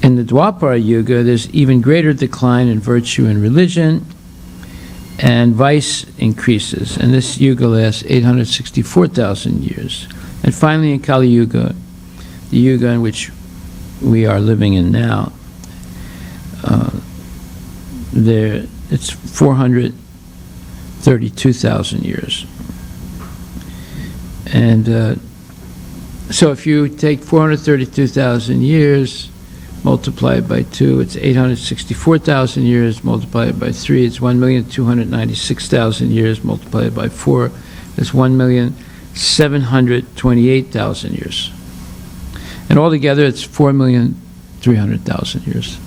In the Dwapara Yuga, there's even greater decline in virtue and religion, and vice increases. And this Yuga lasts 864,000 years. And finally, in Kali Yuga, the Yuga in which we are living in now, it's 432,000 years. And so if you take 432,000 years, multiply it by 2, it's 864,000 years. Multiply it by 3, it's 1,296,000 years. Multiply it by 4, it's 1,728,000 years. And altogether, it's 4,300,000 years,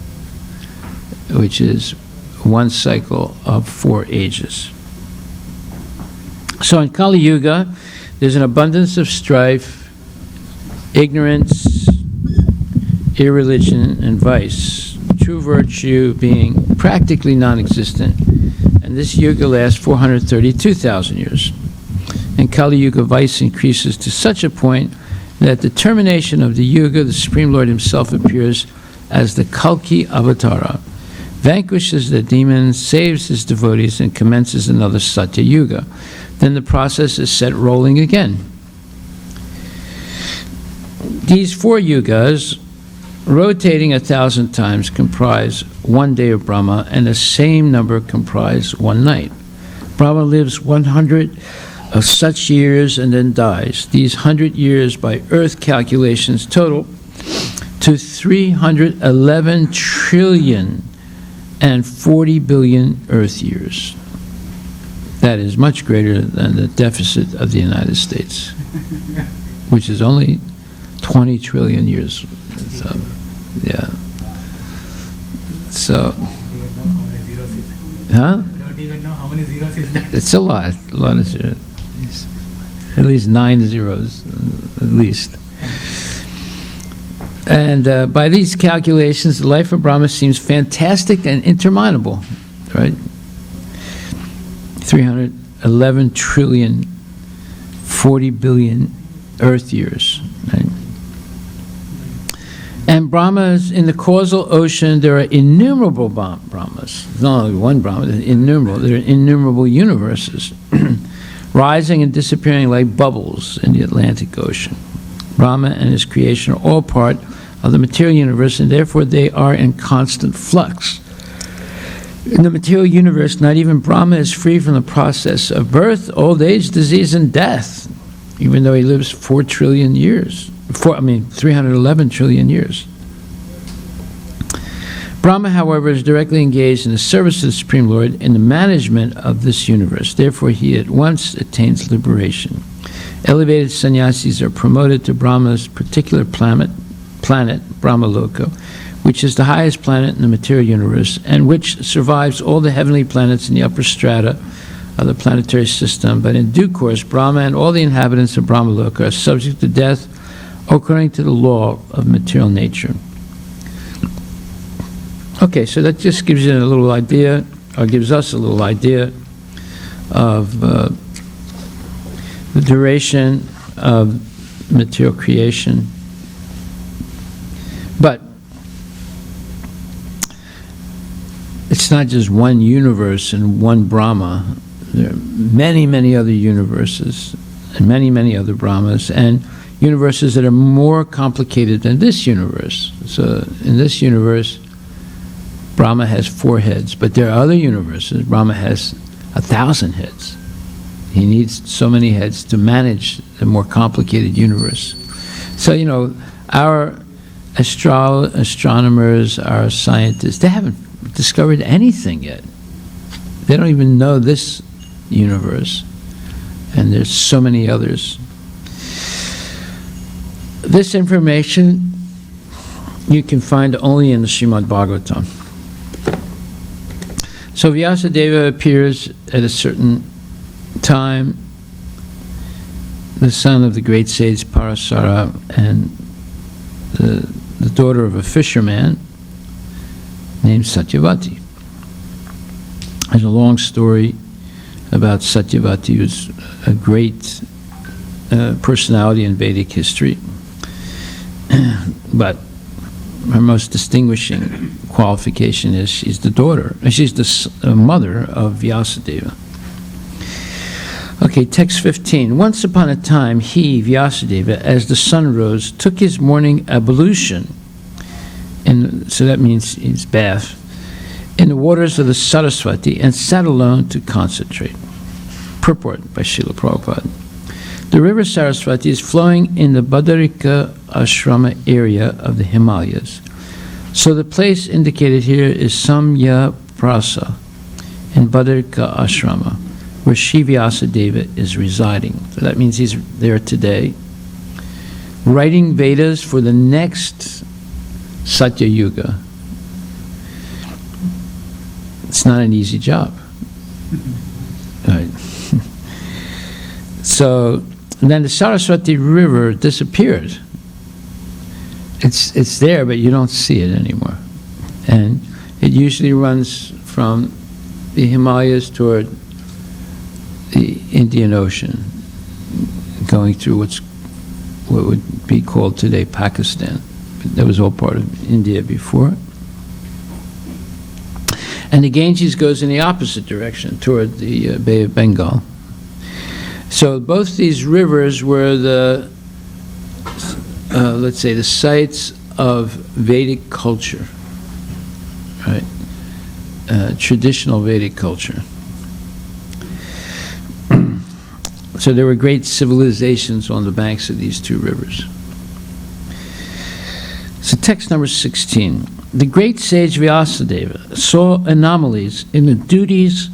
which is one cycle of 4 ages. So in Kali Yuga, there's an abundance of strife, ignorance, irreligion, and vice, true virtue being practically non-existent. And this Yuga lasts 432,000 years. In Kali Yuga, vice increases to such a point that at the termination of the Yuga, the Supreme Lord himself appears as the Kalki Avatara, vanquishes the demons, saves his devotees, and commences another Satya Yuga. Then the process is set rolling again. These 4 yugas, rotating 1,000 times, comprise one day of Brahma, and the same number comprise one night. Brahma lives 100 of such years and then dies. These 100 years by earth calculations total to 311 trillion and 40 billion earth years. That is much greater than the deficit of the United States, which is only 20 trillion years. So, yeah. So, huh? Don't even know how many zeros is that. It's a lot of zeros. At least 9 zeros, at least. And by these calculations, the life of Brahma seems fantastic and interminable, right? 311 trillion, 40 billion earth years, right? And Brahmas, in the causal ocean, there are innumerable Brahmas. There's not only one Brahma, there are innumerable universes, rising and disappearing like bubbles in the Atlantic Ocean. Brahma and his creation are all part of the material universe, and therefore they are in constant flux. In the material universe, not even Brahma is free from the process of birth, old age, disease, and death, even though he lives 4 trillion years. 311 trillion years. Brahma, however, is directly engaged in the service of the Supreme Lord in the management of this universe. Therefore, he at once attains liberation. Elevated sannyasis are promoted to Brahma's particular planet, Brahmaloka, which is the highest planet in the material universe and which survives all the heavenly planets in the upper strata of the planetary system. But in due course, Brahma and all the inhabitants of Brahmaloka are subject to death according to the law of material nature. Okay, so that just gives you a little idea, or gives us a little idea of the duration of material creation. But it's not just one universe and one Brahma. There are many, many other universes and many, many other Brahmas, and universes that are more complicated than this universe. So in this universe, Brahma has 4 heads, but there are other universes. Brahma has 1,000 heads. He needs so many heads to manage the more complicated universe. So, our astronomers, our scientists, they haven't discovered anything yet. They don't even know this universe, and there's so many others. This information you can find only in the Srimad Bhagavatam. So Vyasadeva appears at a certain time, the son of the great sage Parasara and the daughter of a fisherman named Satyavati. There's a long story about Satyavati, who's a great personality in Vedic history. But her most distinguishing qualification is she's the daughter, she's the mother of Vyasadeva. Okay, text 15. Once upon a time, he, Vyasadeva, as the sun rose, took his morning ablution, so that means his bath, in the waters of the Saraswati, and sat alone to concentrate. Purport by Srila Prabhupada. The river Saraswati is flowing in the Badarika Ashrama area of the Himalayas. So the place indicated here is Samya Prasa in Badarika Ashrama, where Shri Vyasadeva is residing. So that means he's there today, writing Vedas for the next Satya Yuga. It's not an easy job. Right. So then the Saraswati River disappeared. It's there, but you don't see it anymore. And it usually runs from the Himalayas toward the Indian Ocean, going through what would be called today Pakistan. That was all part of India before. And the Ganges goes in the opposite direction, toward the Bay of Bengal. So both these rivers were the, let's say, the sites of Vedic culture, right? Traditional Vedic culture. So there were great civilizations on the banks of these two rivers. So text number 16. The great sage Vyasadeva saw anomalies in the duties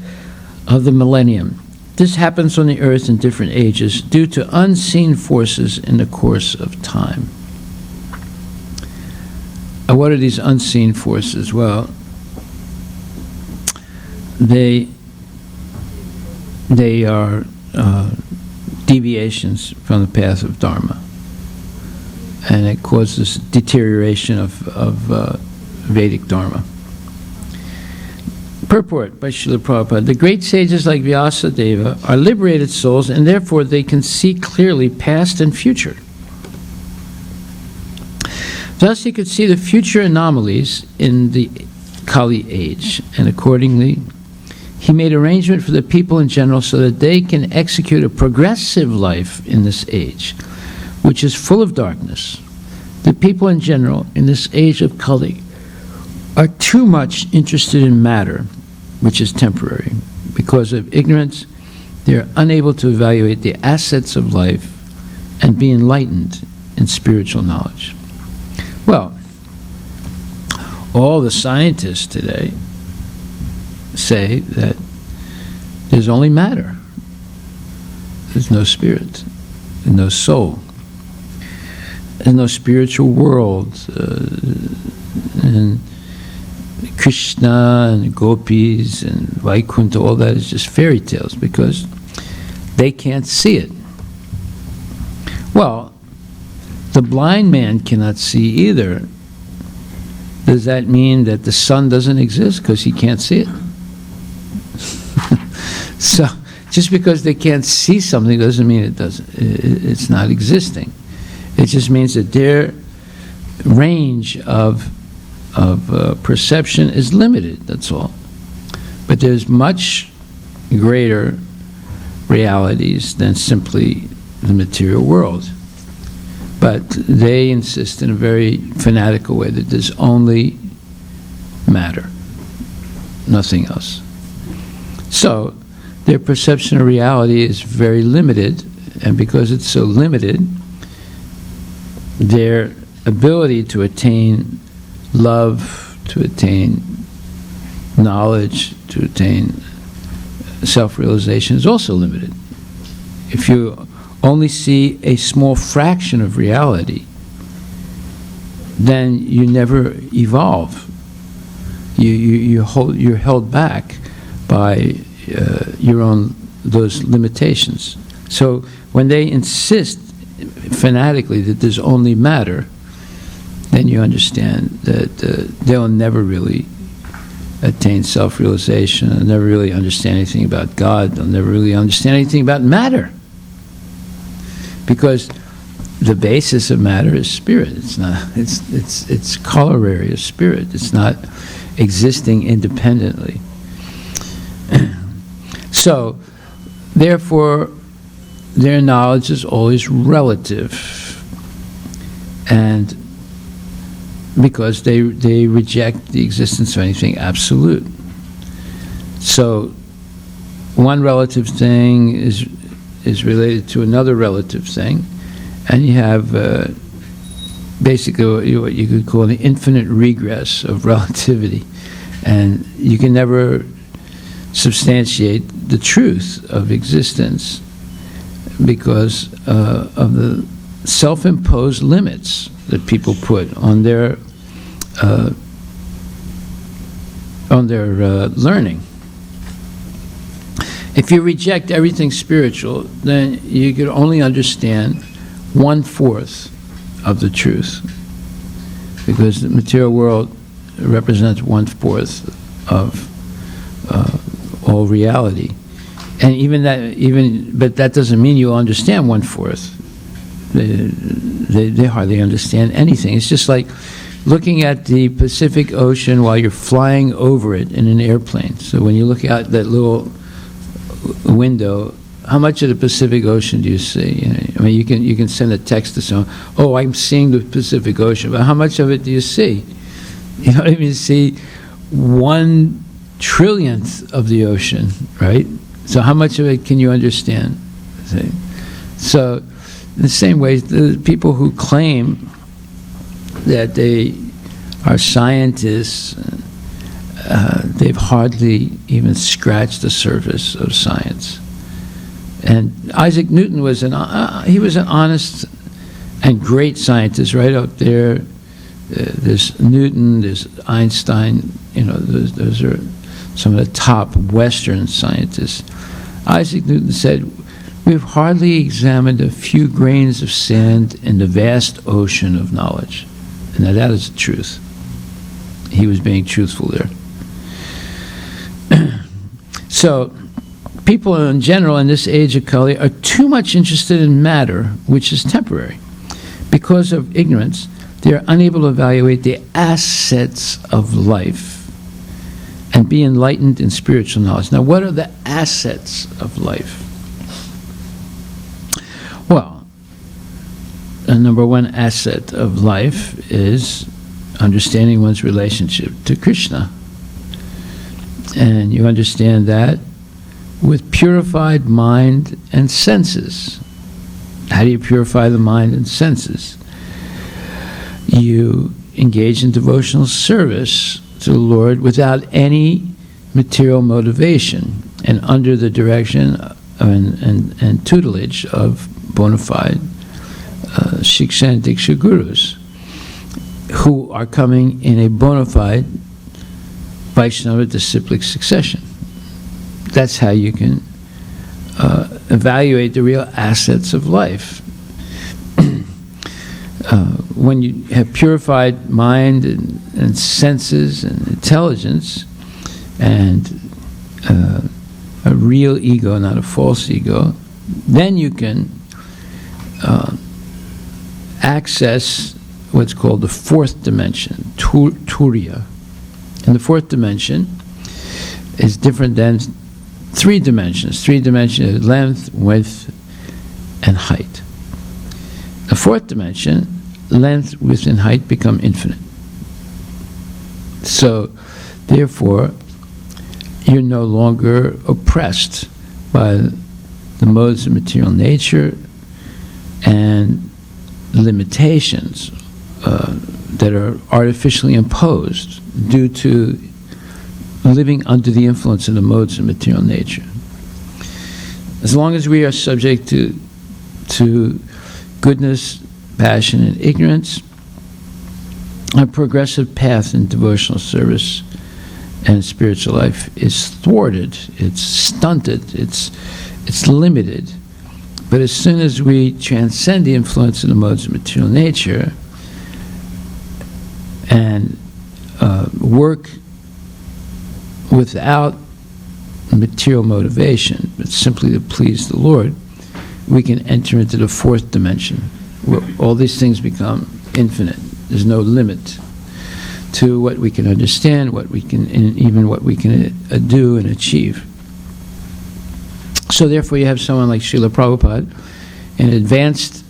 of the millennium. This happens on the earth in different ages due to unseen forces in the course of time. What are these unseen forces? Well, they are deviations from the path of Dharma, and it causes deterioration of Vedic Dharma. Purport by Srila Prabhupada. The great sages like Vyasadeva are liberated souls, and therefore they can see clearly past and future. Thus he could see the future anomalies in the Kali age, and accordingly he made arrangement for the people in general so that they can execute a progressive life in this age, which is full of darkness. The people in general in this age of Kali are too much interested in matter, which is temporary. Because of ignorance, they are unable to evaluate the assets of life and be enlightened in spiritual knowledge. Well, all the scientists today say that there's only matter. There's no spirit, there's no soul. There's no spiritual world. And Krishna and gopis and Vaikuntha, all that is just fairy tales because they can't see it. Well, the blind man cannot see either. Does that mean that the sun doesn't exist because he can't see it? So just because they can't see something doesn't mean it doesn't. It's not existing. It just means that their range of perception is limited, that's all. But there's much greater realities than simply the material world. But they insist in a very fanatical way that there's only matter, nothing else. So their perception of reality is very limited, and because it's so limited, their ability to attain love, to attain knowledge, to attain self-realization is also limited. If you only see a small fraction of reality, then you never evolve. You're held back by your own those limitations. So when they insist fanatically that there's only matter, then you understand that they'll never really attain self-realization. They'll never really understand anything about God. They'll never really understand anything about matter. Because the basis of matter is spirit. It's not. It's corollary of spirit. It's not existing independently. So, therefore, their knowledge is always relative, and because they reject the existence of anything absolute. So, one relative thing is related to another relative thing, and you have basically what you could call the infinite regress of relativity, and you can never substantiate the truth of existence because of the self-imposed limits that people put on their learning. If you reject everything spiritual, then you could only understand 1/4 of the truth, because the material world represents 1/4 of all reality, and but that doesn't mean you understand 1/4. They hardly understand anything. It's just like looking at the Pacific Ocean while you're flying over it in an airplane. So when you look out that little window, how much of the Pacific Ocean do you see? I mean, you can send a text to someone, "Oh, I'm seeing the Pacific Ocean," but how much of it do you see? You know what I mean? You see 1/1,000,000,000th of the ocean, right? So how much of it can you understand? See? So in the same way, the people who claim that they are scientists, they've hardly even scratched the surface of science. And Isaac Newton was he was an honest and great scientist, right up there. There's Newton, there's Einstein. Those are some of the top Western scientists. Isaac Newton said, "We've hardly examined a few grains of sand in the vast ocean of knowledge." And now that is the truth. He was being truthful there. So, people in general in this age of Kali are too much interested in matter, which is temporary. Because of ignorance, they are unable to evaluate the assets of life and be enlightened in spiritual knowledge. Now, what are the assets of life? Well, the number one asset of life is understanding one's relationship to Krishna. And you understand that with purified mind and senses. How do you purify the mind and senses? You engage in devotional service to the Lord without any material motivation and under the direction and tutelage of bona fide Shiksha and Diksha gurus who are coming in a bona fide Vaishnava disciplic succession. That's how you can evaluate the real assets of life. When you have purified mind and senses and intelligence and a real ego, not a false ego, then you can access what's called the fourth dimension, Turiya. And the fourth dimension is different than three dimensions. Three dimensions is length, width, and height. The fourth dimension, length, width, and height become infinite. So, therefore, you're no longer oppressed by the modes of material nature and limitations that are artificially imposed due to living under the influence of the modes of material nature. As long as we are subject to goodness, passion, and ignorance, our progressive path in devotional service and spiritual life is thwarted, it's stunted, it's limited. But as soon as we transcend the influence of the modes of material nature and work without material motivation, but simply to please the Lord, we can enter into the fourth dimension, All these things become infinite. There's no limit to what we can understand, what we can, and even what we can do and achieve. So therefore you have someone like Srila Prabhupada, in advanced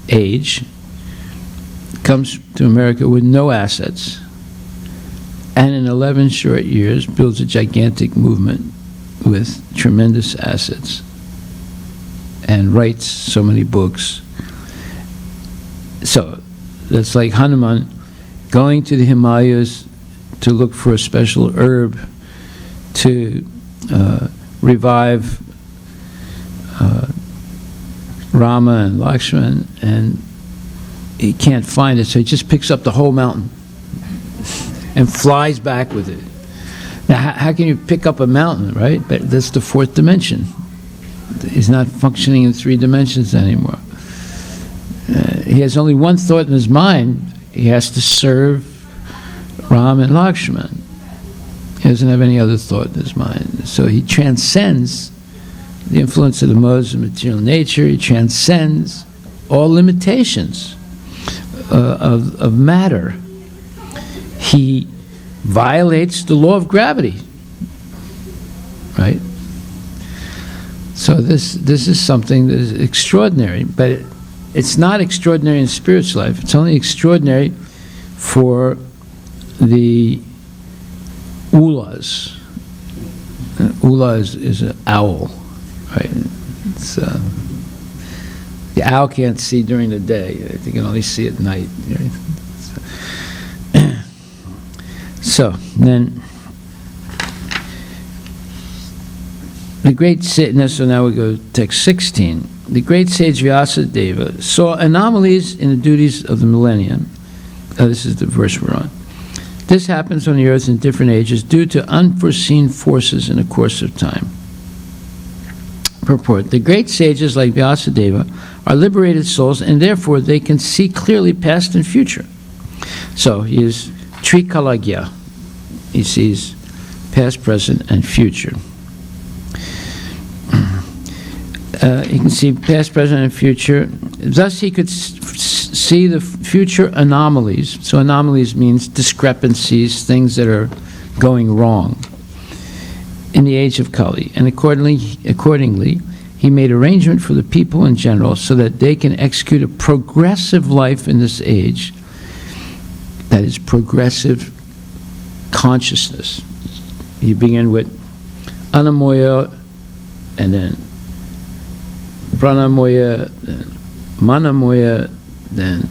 age, comes to America with no assets, and in 11 short years builds a gigantic movement with tremendous assets, and writes so many books. So that's like Hanuman going to the Himalayas to look for a special herb to revive Rama and Lakshman, and he can't find it, so he just picks up the whole mountain and flies back with it. Now, how can you pick up a mountain, right? But that's the fourth dimension. He's not functioning in 3 dimensions anymore. He has only one thought in his mind. He has to serve Ram and Lakshman. He doesn't have any other thought in his mind. So he transcends the influence of the modes of material nature. He transcends all limitations of matter. He violates the law of gravity, right? So this is something that is extraordinary, but it's not extraordinary in spiritual life. It's only extraordinary for the ulas. Ula is an owl, right? It's, the owl can't see during the day. They can only see at night. Right? So then, the great sage, so now we go to text 16. The great sage Vyasadeva saw anomalies in the duties of the millennium. This is the verse we're on. This happens on the earth in different ages due to unforeseen forces in the course of time. Purport. The great sages like Vyasadeva are liberated souls, and therefore they can see clearly past and future. So he is Trikalagya. He sees past, present, and future. He can see past, present, and future. Thus he could see the future anomalies. So anomalies means discrepancies, things that are going wrong in the age of Kali. And accordingly, he made arrangement for the people in general so that they can execute a progressive life in this age. That is progressive consciousness. You begin with Anamoya, and then Pranamoya, then Manamoya, then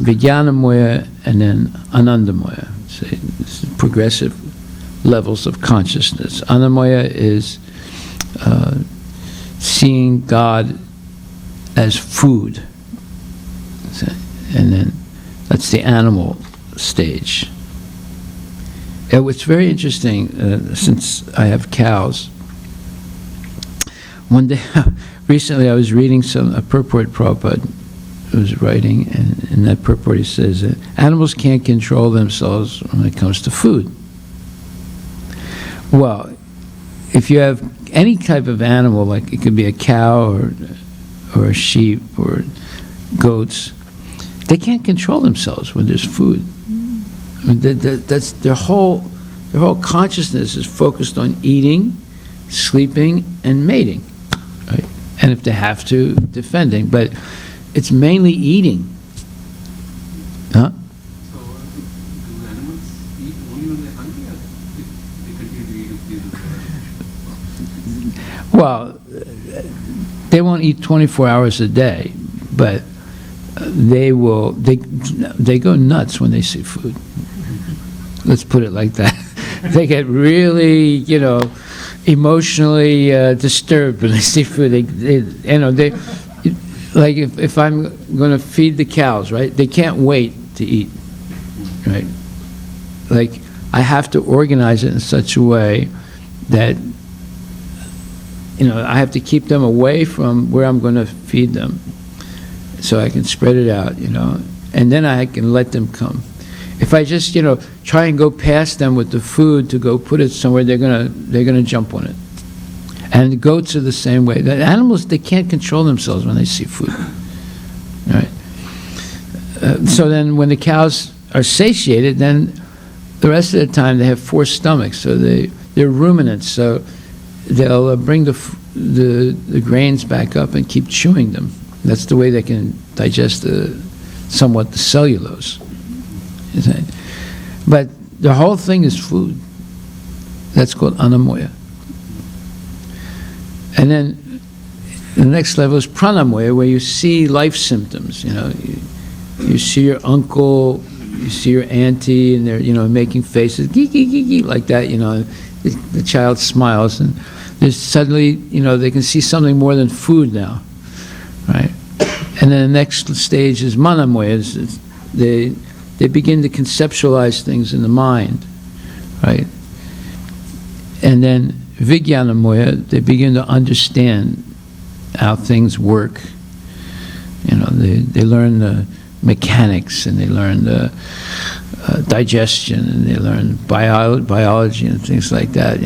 Vijnanamoya, and then Anandamoya. So it's progressive levels of consciousness. Anamoya is seeing God as food. And then that's the animal stage. It's very interesting, since I have cows. One day, recently I was reading a purport Prabhupada was writing, and in that purport he says that animals can't control themselves when it comes to food. Well, if you have any type of animal, like it could be a cow or a sheep or goats, they can't control themselves when there's food. I mean, that's their whole consciousness is focused on eating, sleeping, and mating, right? And if they have to, defending. But it's mainly eating. Huh? So, do animals eat only when they're hungry, or they continue to eat if they're Well, they won't eat 24 hours a day, but they go nuts when they see food. Let's put it like that. They get really, emotionally disturbed when they see food. They like if I'm going to feed the cows, right? They can't wait to eat, right? Like I have to organize it in such a way that I have to keep them away from where I'm going to feed them, so I can spread it out, and then I can let them come. If I just, try and go past them with the food to go put it somewhere, they're gonna jump on it. And goats are the same way. The animals, they can't control themselves when they see food. All right? So then when the cows are satiated, then the rest of the time they have 4 stomachs, so they're ruminants, so they'll bring the grains back up and keep chewing them. That's the way they can digest somewhat the cellulose. But the whole thing is food. That's called anamoya. And then the next level is pranamoya, where you see life symptoms. You see your uncle, you see your auntie, and they're making faces, gee, gee, gee, gee, like that. The child smiles, and there's suddenly they can see something more than food now, right? And then the next stage is manamoya. They begin to conceptualize things in the mind, right? And then vijnanamoya, they begin to understand how things work. They learn the mechanics, and they learn the digestion, and they learn biology and things like that.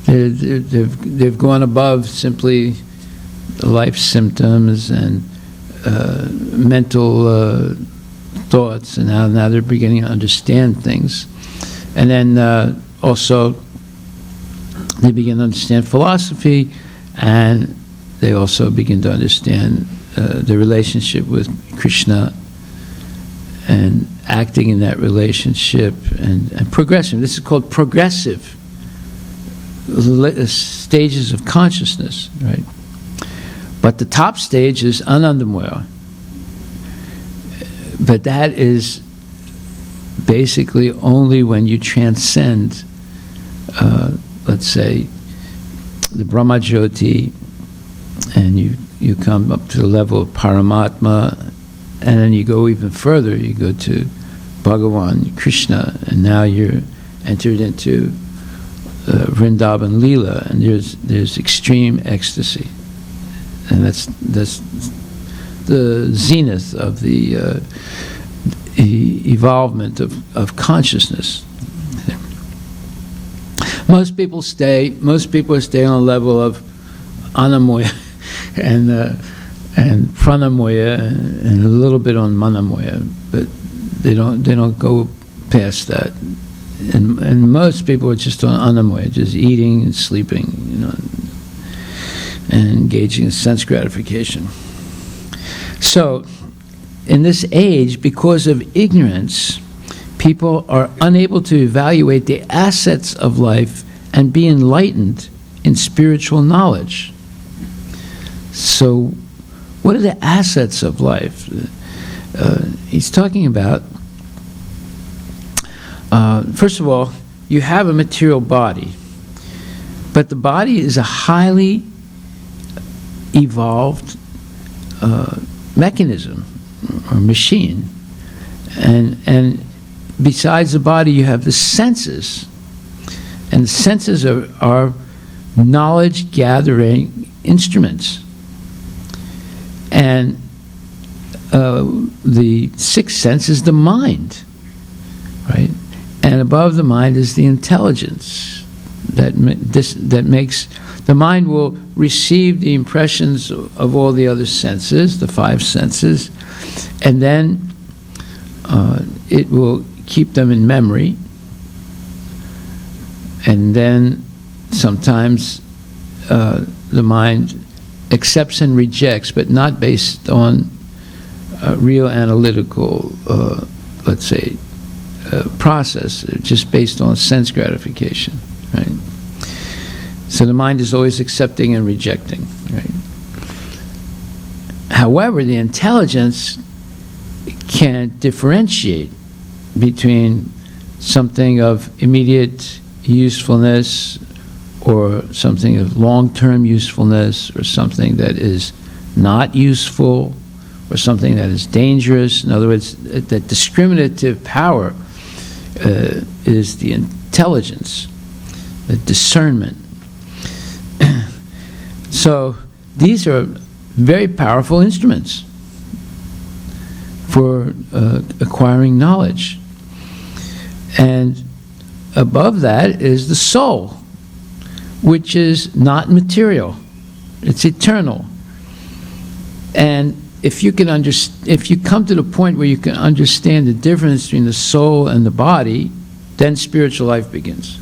They've gone above simply life symptoms and mental thoughts, and now they're beginning to understand things. And then also they begin to understand philosophy, and they also begin to understand the relationship with Krishna and acting in that relationship and progressing. This is called progressive stages of consciousness, right? But the top stage is anandamoya. But that is basically only when you transcend, let's say, the Brahmajyoti, and you come up to the level of Paramatma, and then you go even further. You go to Bhagavan, Krishna, and now you're entered into Vrindavan Leela, and there's extreme ecstasy, and that's the zenith of the evolvement of consciousness. Most people stay on a level of anamoya and pranamoya and a little bit on manamoya, but they don't go past that. And most people are just on anamoya, just eating and sleeping, and engaging in sense gratification. So, in this age, because of ignorance, people are unable to evaluate the assets of life and be enlightened in spiritual knowledge. So, what are the assets of life? He's talking about, first of all, you have a material body, but the body is a highly evolved mechanism or machine, and besides the body you have the senses, and the senses are knowledge gathering instruments, and the sixth sense is the mind, right? And above the mind is the intelligence that makes the mind will receive the impressions of all the other senses, the 5 senses, and then it will keep them in memory, and then sometimes the mind accepts and rejects, but not based on real analytical, let's say, process, just based on sense gratification, right? So the mind is always accepting and rejecting, right? However, the intelligence can differentiate between something of immediate usefulness or something of long-term usefulness or something that is not useful or something that is dangerous. In other words, that discriminative power is the intelligence, the discernment. So these are very powerful instruments for acquiring knowledge. And above that is the soul, which is not material. It's eternal. And if you come to the point where you can understand the difference between the soul and the body, then spiritual life begins.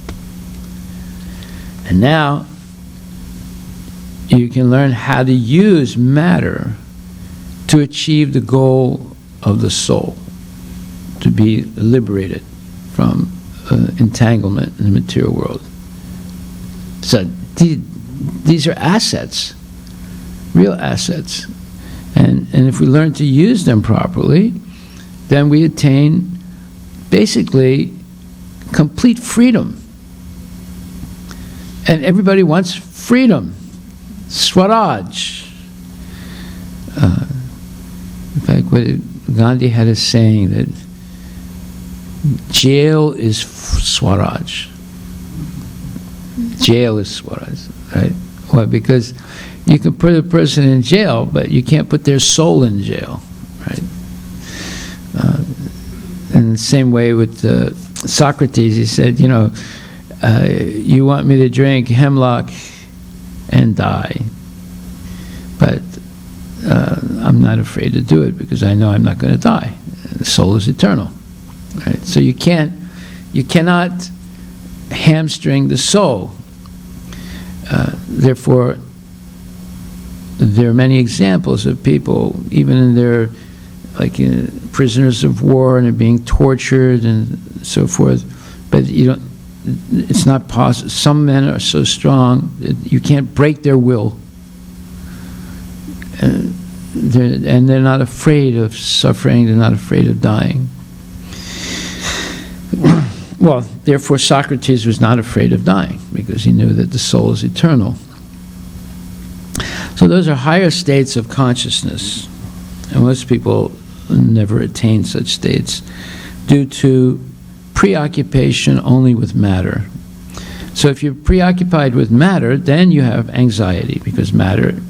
And now you can learn how to use matter to achieve the goal of the soul, to be liberated from entanglement in the material world. So these are assets, real assets. And if we learn to use them properly, then we attain basically complete freedom. And everybody wants freedom, Swaraj. In fact, Gandhi had a saying that jail is Swaraj. Jail is Swaraj, right? Why? Because you can put a person in jail, but you can't put their soul in jail, right? In the same way with Socrates, he said, you want me to drink hemlock and die, but I'm not afraid to do it because I know I'm not going to die. The soul is eternal, right? So you cannot hamstring the soul. Therefore, there are many examples of people, even in their, prisoners of war, and they're being tortured and so forth. But it's not possible. Some men are so strong that you can't break their will, and they're not afraid of suffering. They're not afraid of dying. Well, therefore, Socrates was not afraid of dying because he knew that the soul is eternal. So those are higher states of consciousness, and most people never attain such states due to preoccupation only with matter. So if you're preoccupied with matter, then you have anxiety, because matter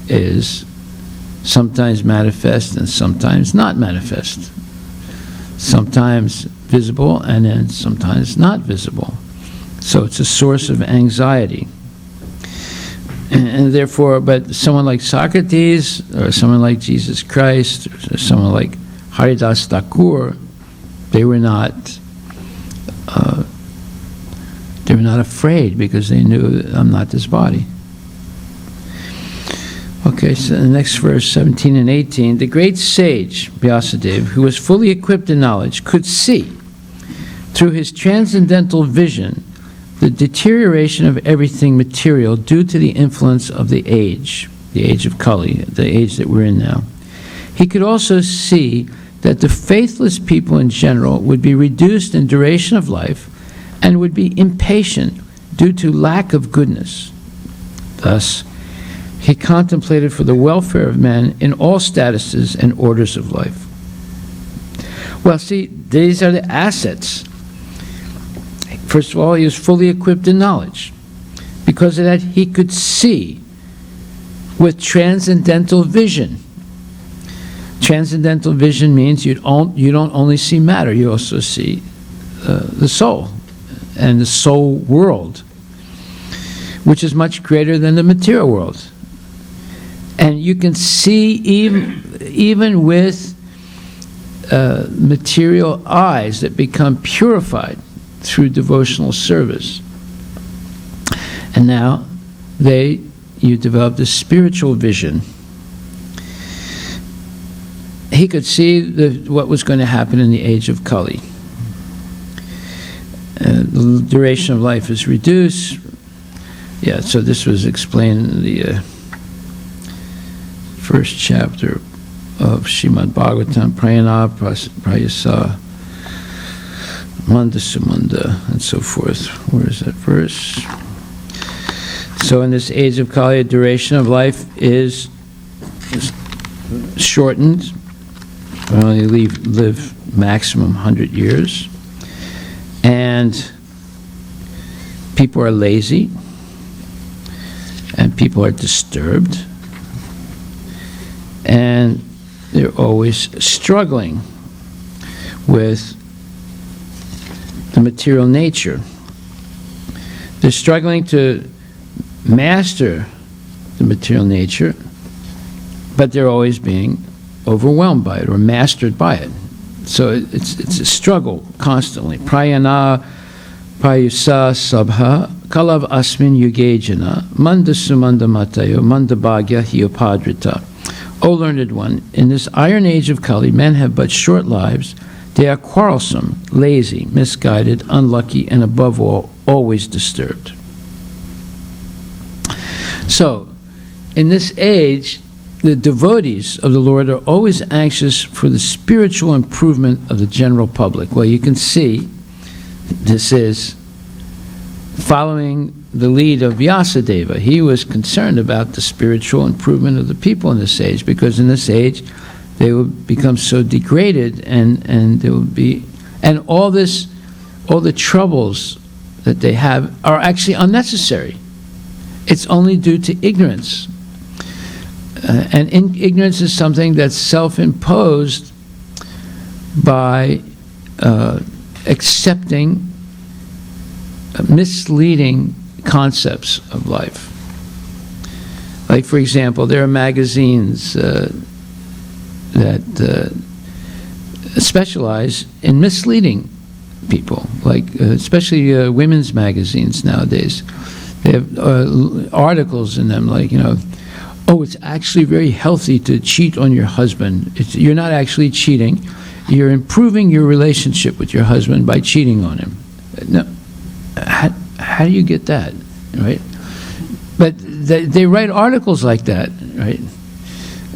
is sometimes manifest and sometimes not manifest. Sometimes visible and then sometimes not visible. So it's a source of anxiety. And therefore, but someone like Socrates, or someone like Jesus Christ, or someone like Haridas Thakur, they were not afraid because they knew I'm not this body. Okay, so the next verse, 17 and 18. The great sage, Vyasadeva, who was fully equipped in knowledge, could see, through his transcendental vision, the deterioration of everything material due to the influence of the age of Kali, the age that we're in now. He could also see that the faithless people in general would be reduced in duration of life and would be impatient due to lack of goodness. Thus, he contemplated for the welfare of men in all statuses and orders of life. Well, see, these are the assets. First of all, he was fully equipped in knowledge. Because of that, he could see with transcendental vision. Transcendental vision means you don't only see matter, you also see the soul and the soul world, which is much greater than the material world. And you can see even with material eyes that become purified through devotional service. And now you develop this spiritual vision. He could see what was going to happen in the age of Kali. The duration of life is reduced. Yeah, so this was explained in the first chapter of Srimad Bhagavatam, Prayana, Prayasa, Manda Sumanda, and so forth. Where is that verse? So in this age of Kali, the duration of life is shortened. We only live maximum 100 years. And people are lazy. And people are disturbed. And they're always struggling with the material nature. They're struggling to master the material nature, but they're always being overwhelmed by it or mastered by it. So it's a struggle constantly. Prayana Payusa Sabha Kalav Asmin Yugejana Manda Sumanda Matayo Manda Bhagya Hyopadrita. O learned one, in this iron age of Kali, men have but short lives. They are quarrelsome, lazy, misguided, unlucky, and above all, always disturbed. So, in this age, the devotees of the Lord are always anxious for the spiritual improvement of the general public. Well, you can see this is following the lead of Vyasadeva. He was concerned about the spiritual improvement of the people in this age, because in this age they would become so degraded, and there would be, and all the troubles that they have are actually unnecessary. It's only due to ignorance. And ignorance is something that's self-imposed by accepting misleading concepts of life. Like, for example, there are magazines that specialize in misleading people, like especially women's magazines nowadays. They have articles in them like, oh, it's actually very healthy to cheat on your husband. You're not actually cheating. You're improving your relationship with your husband by cheating on him. No, how do you get that, right? But they write articles like that, right?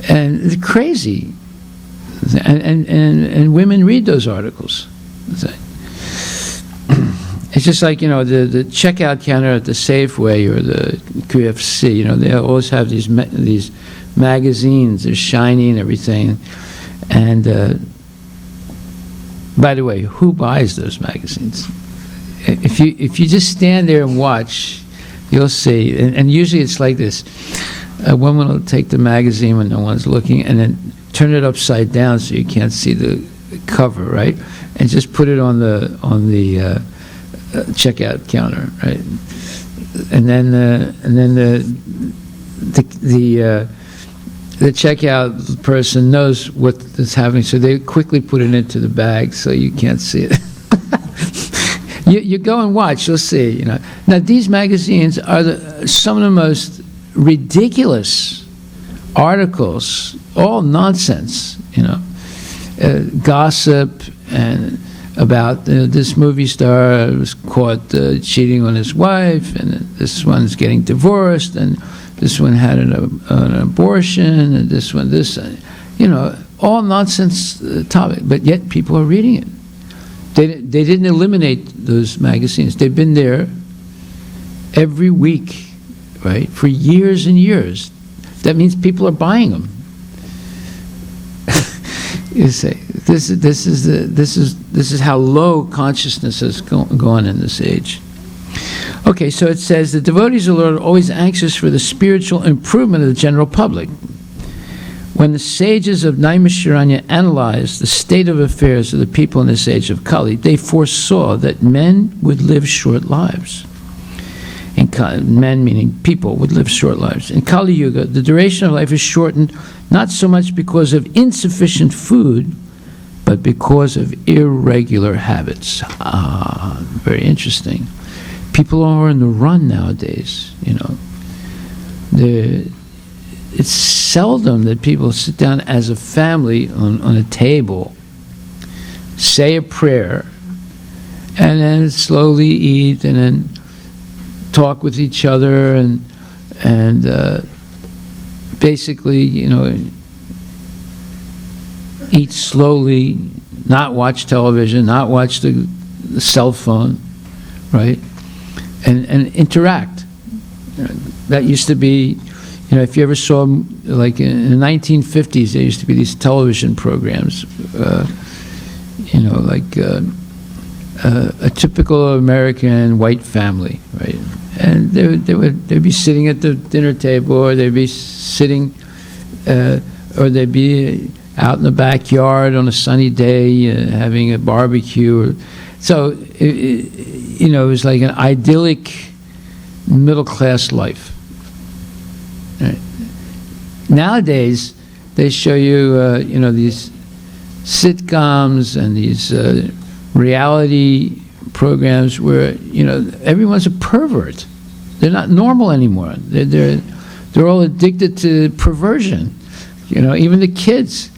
And it's crazy. And women read those articles. It's just like, the checkout counter at the Safeway or the QFC, they always have these magazines. They're shiny and everything. And by the way, who buys those magazines? If you just stand there and watch, you'll see. And usually it's like this. A woman will take the magazine when no one's looking and then turn it upside down so you can't see the cover, right? And just put it on the checkout counter, right? And then the checkout person knows what is happening, so they quickly put it into the bag so you can't see it. You go and watch, you'll see. Now these magazines are some of the most ridiculous articles, all nonsense. Gossip and about this movie star was caught cheating on his wife, and this one's getting divorced, and this one had an abortion, and this, all nonsense topic, but yet people are reading it. They didn't eliminate those magazines. They've been there every week, right, for years and years. That means people are buying them. You say this is how low consciousness has gone in this age. Okay, so it says the devotees of the Lord are always anxious for the spiritual improvement of the general public. When the sages of Naimisharanya analyzed the state of affairs of the people in this age of Kali, they foresaw that men would live short lives. Men meaning people would live short lives. In Kali Yuga, the duration of life is shortened not so much because of insufficient food, but because of irregular habits. Very interesting. People are on the run nowadays, It's seldom that people sit down as a family on a table, say a prayer, and then slowly eat, and then talk with each other, and basically, eat slowly, not watch television, not watch the cell phone, right? And interact. That used to be, if you ever saw, like in the 1950s, there used to be these television programs, like a typical American white family, right? And they'd be sitting at the dinner table, or they'd be sitting, or they'd be out in the backyard on a sunny day having a barbecue. So it was like an idyllic middle-class life. Right. Nowadays, they show you, these sitcoms and these reality programs where, everyone's a pervert. They're not normal anymore. They're all addicted to perversion. Even the kids.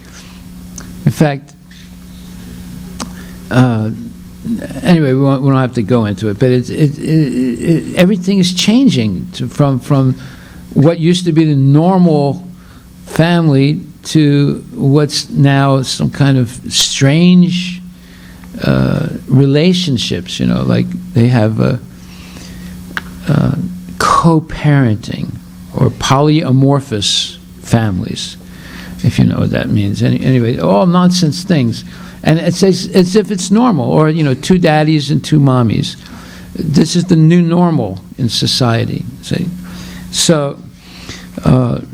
In fact, anyway, we don't have to go into it, but everything is changing from what used to be the normal family to what's now some kind of strange relationships. Like they have co-parenting or polyamorphous families, if you know what that means. Anyway, all nonsense things. And it's as if it's normal, or, 2 daddies and 2 mommies. This is the new normal in society, see? So,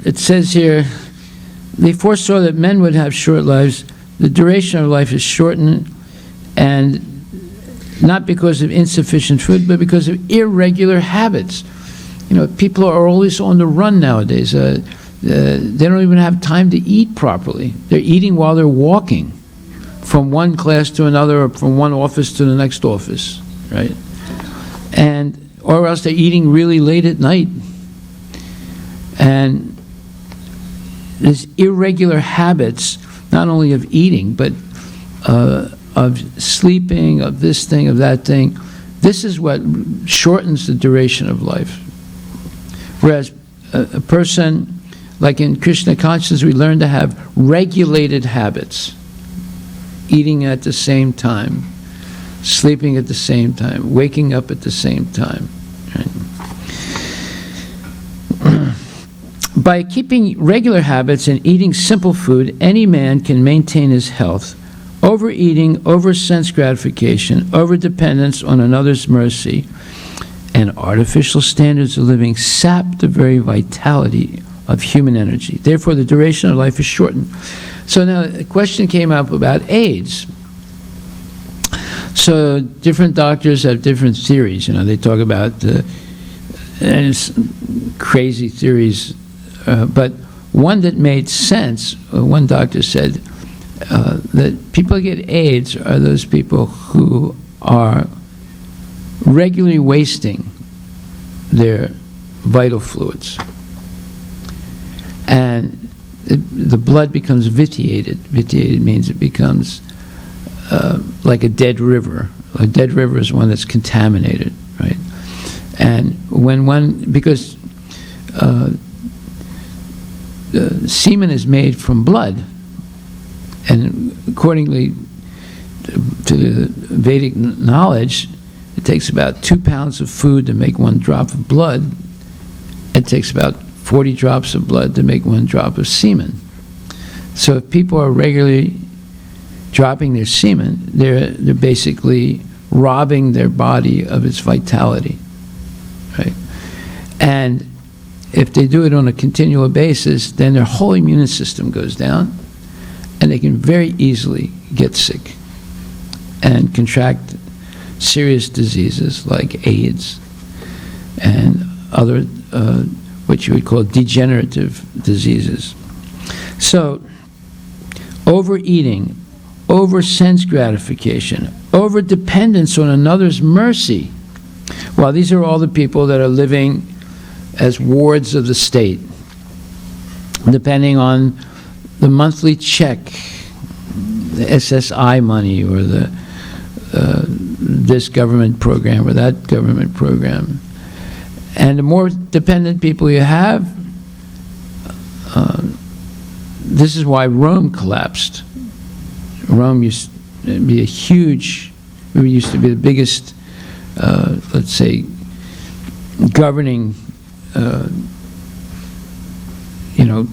it says here, they foresaw that men would have short lives. The duration of life is shortened, and not because of insufficient food, but because of irregular habits. People are always on the run nowadays. They don't even have time to eat properly. They're eating while they're walking from one class to another, or from one office to the next office, right? Or else they're eating really late at night. And there's irregular habits, not only of eating, but of sleeping, of this thing, of that thing. This is what shortens the duration of life. Whereas a person, like in Krishna consciousness, we learn to have regulated habits. Eating at the same time, sleeping at the same time, waking up at the same time. Right? By keeping regular habits and eating simple food, any man can maintain his health. Overeating, over-sense gratification, over-dependence on another's mercy, and artificial standards of living sap the very vitality of human energy. Therefore, the duration of life is shortened. So now a question came up about AIDS. So different doctors have different theories. They talk about and it's crazy theories, but one that made sense. One doctor said that people who get AIDS are those people who are regularly wasting their vital fluids, and the blood becomes vitiated. Vitiated means it becomes like a dead river. A dead river is one that's contaminated, right? And because semen is made from blood, and accordingly to the Vedic knowledge, it takes about 2 pounds of food to make 1 drop of blood. It takes about 40 drops of blood to make 1 drop of semen. So if people are regularly dropping their semen, they're basically robbing their body of its vitality, right? And if they do it on a continual basis, then their whole immune system goes down, and they can very easily get sick and contract serious diseases like AIDS and other what you would call degenerative diseases. So, overeating, over-sense gratification, over-dependence on another's mercy. Well, these are all the people that are living as wards of the state, depending on the monthly check, the SSI money, or this government program or that government program. And the more dependent people you have, this is why Rome collapsed. Rome used to be the biggest, let's say, governing,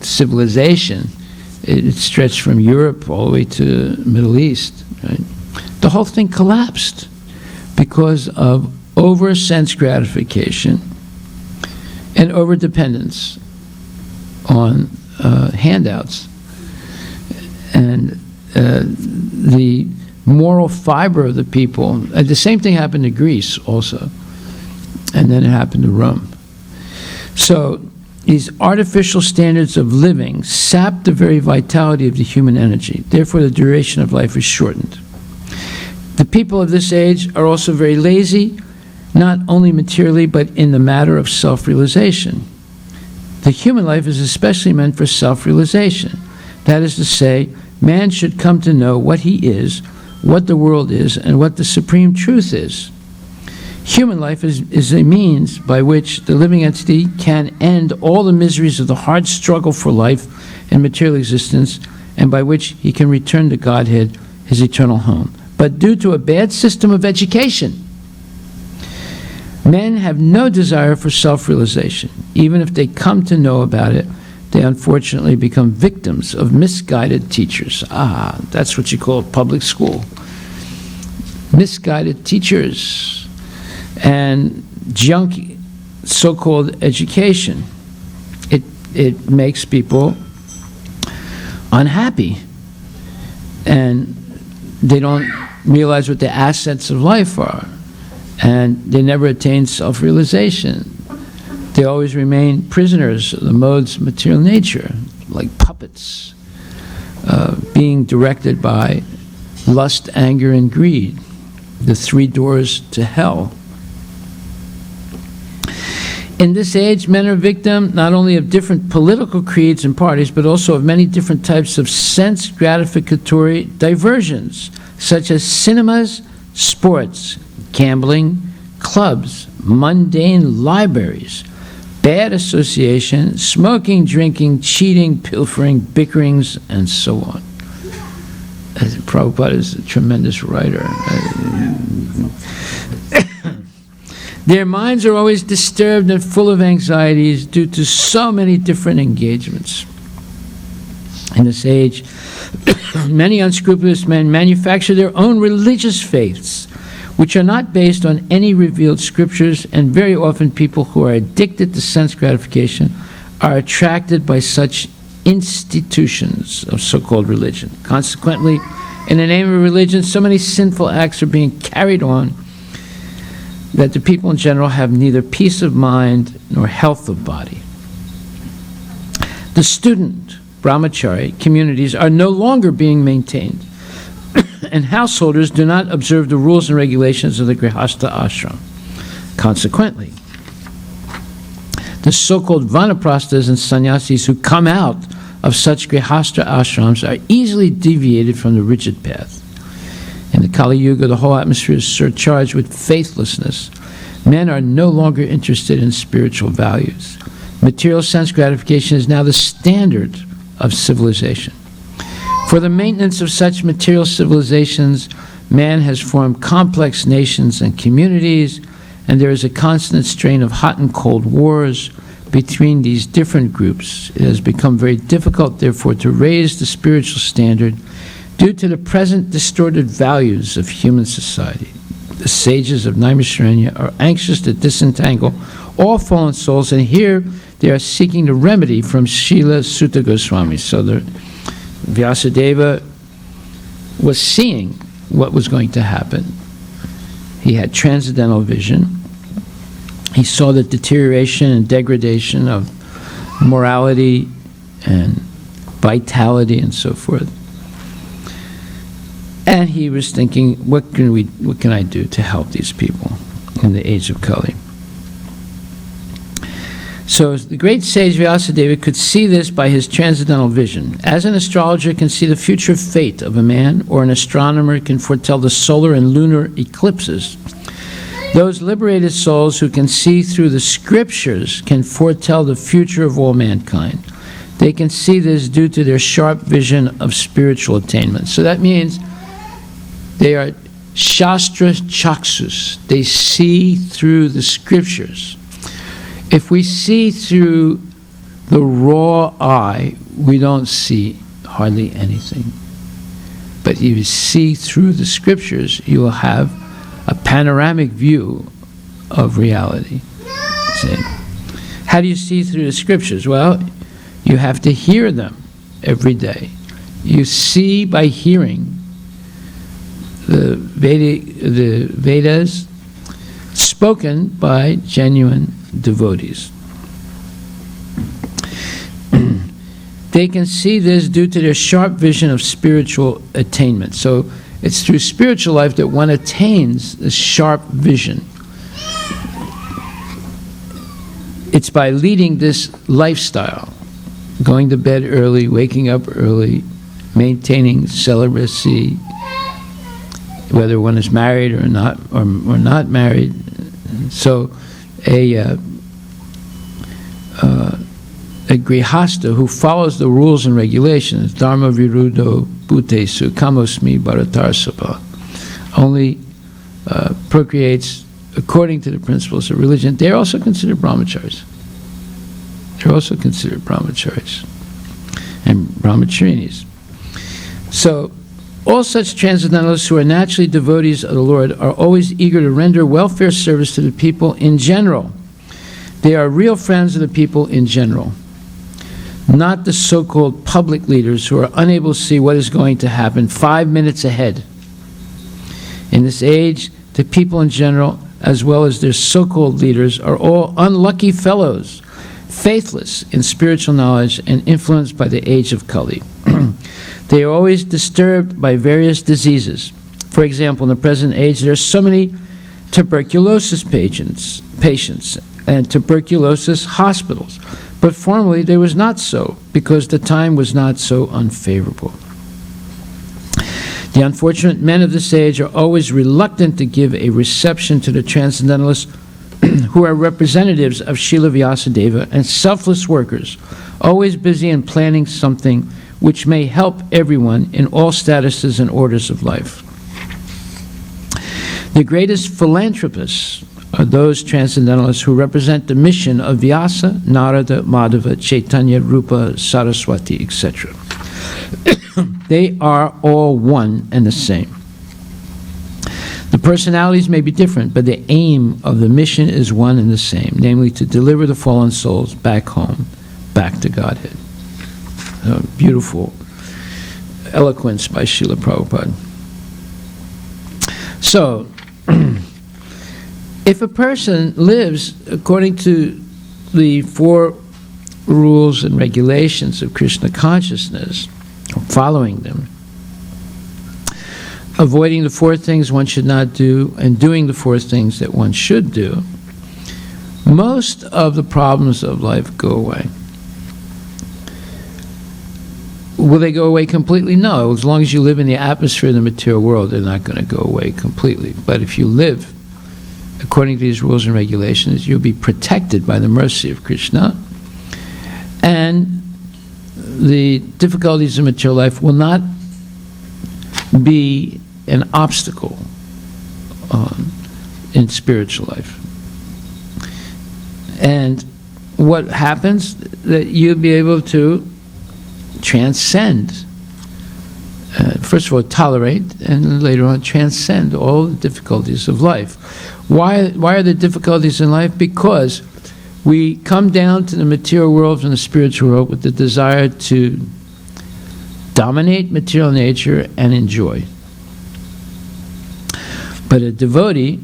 civilization. It stretched from Europe all the way to the Middle East. Right? The whole thing collapsed because of over-sense gratification and over-dependence on handouts. And the moral fiber of the people, the same thing happened to Greece also, and then it happened to Rome. So these artificial standards of living sap the very vitality of the human energy. Therefore, the duration of life is shortened. The people of this age are also very lazy, not only materially, but in the matter of self-realization. The human life is especially meant for self-realization. That is to say, man should come to know what he is, what the world is, and what the supreme truth is. Human life is a means by which the living entity can end all the miseries of the hard struggle for life and material existence, and by which he can return to Godhead, his eternal home. But due to a bad system of education, men have no desire for self-realization. Even if they come to know about it, they unfortunately become victims of misguided teachers. That's what you call public school. Misguided teachers and junk so-called education. It makes people unhappy, and they don't realize what the assets of life are, and they never attain self-realization. They always remain prisoners of the modes of material nature, like puppets, being directed by lust, anger, and greed, the three doors to hell. In this age, men are victim not only of different political creeds and parties, but also of many different types of sense gratificatory diversions, such as cinemas, sports, gambling, clubs, mundane libraries, bad association, smoking, drinking, cheating, pilfering, bickerings, and so on. Prabhupada is a tremendous writer. Their minds are always disturbed and full of anxieties due to so many different engagements. In this age, many unscrupulous men manufacture their own religious faiths, which are not based on any revealed scriptures, and very often people who are addicted to sense gratification are attracted by such institutions of so-called religion. Consequently, in the name of religion, so many sinful acts are being carried on that the people in general have neither peace of mind nor health of body. The student brahmachari communities are no longer being maintained, and householders do not observe the rules and regulations of the grihastha ashram. Consequently, the so-called vanaprasthas and sannyasis who come out of such grihastha ashrams are easily deviated from the rigid path. In the Kali Yuga, the whole atmosphere is surcharged with faithlessness. Men are no longer interested in spiritual values. Material sense gratification is now the standard of civilization. For the maintenance of such material civilizations, man has formed complex nations and communities, and there is a constant strain of hot and cold wars between these different groups. It has become very difficult, therefore, to raise the spiritual standard due to the present distorted values of human society. The sages of Naimisharanya are anxious to disentangle all fallen souls, and here they are seeking the remedy from Srila Sutta Goswami. So the Vyasadeva was seeing what was going to happen. He had transcendental vision. He saw the deterioration and degradation of morality and vitality and so forth. And he was thinking, what can I do to help these people in the age of Kali? So the great sage Vyasadeva could see this by his transcendental vision. As an astrologer can see the future fate of a man, or an astronomer can foretell the solar and lunar eclipses, those liberated souls who can see through the scriptures can foretell the future of all mankind. They can see this due to their sharp vision of spiritual attainment. So that means they are Shastra Chaksus. They see through the scriptures. If we see through the raw eye, we don't see hardly anything. But if you see through the scriptures, you will have a panoramic view of reality. See? How do you see through the scriptures? Well, you have to hear them every day. You see by hearing. The Vedas spoken by genuine devotees. They can see this due to their sharp vision of spiritual attainment. So it's through spiritual life that one attains this sharp vision. It's by leading this lifestyle, going to bed early, waking up early, maintaining celibacy, whether one is married or not married. So a grihasta who follows the rules and regulations, dharma viruddho bhutesu kamosmi bharatarsabha, only procreates according to the principles of religion. They're also considered brahmacharis. And brahmacharinis. So all such transcendentalists who are naturally devotees of the Lord are always eager to render welfare service to the people in general. They are real friends of the people in general, not the so-called public leaders who are unable to see what is going to happen 5 minutes ahead. In this age, the people in general, as well as their so-called leaders, are all unlucky fellows, faithless in spiritual knowledge and influenced by the age of Kali. They are always disturbed by various diseases. For example, in the present age, there are so many tuberculosis patients and tuberculosis hospitals. But formerly there was not so, because the time was not so unfavorable. The unfortunate men of this age are always reluctant to give a reception to the transcendentalists who are representatives of Srila Vyasadeva and selfless workers, always busy in planning something which may help everyone in all statuses and orders of life. The greatest philanthropists are those transcendentalists who represent the mission of Vyasa, Narada, Madhava, Chaitanya, Rupa, Saraswati, etc. They are all one and the same. The personalities may be different, but the aim of the mission is one and the same, namely to deliver the fallen souls back home, back to Godhead. Beautiful eloquence by Srila Prabhupada. So, if a person lives according to the 4 rules and regulations of Krishna consciousness, following them, avoiding the 4 things one should not do, and doing the 4 things that one should do, most of the problems of life go away. Will they go away completely? No. As long as you live in the atmosphere of the material world, they're not going to go away completely. But if you live according to these rules and regulations, you'll be protected by the mercy of Krishna, and the difficulties of material life will not be an obstacle in spiritual life. And what happens, that you'll be able to transcend, first of all tolerate, and later on transcend all the difficulties of life. Why are there difficulties in life? Because we come down to the material world from the spiritual world with the desire to dominate material nature and enjoy. But a devotee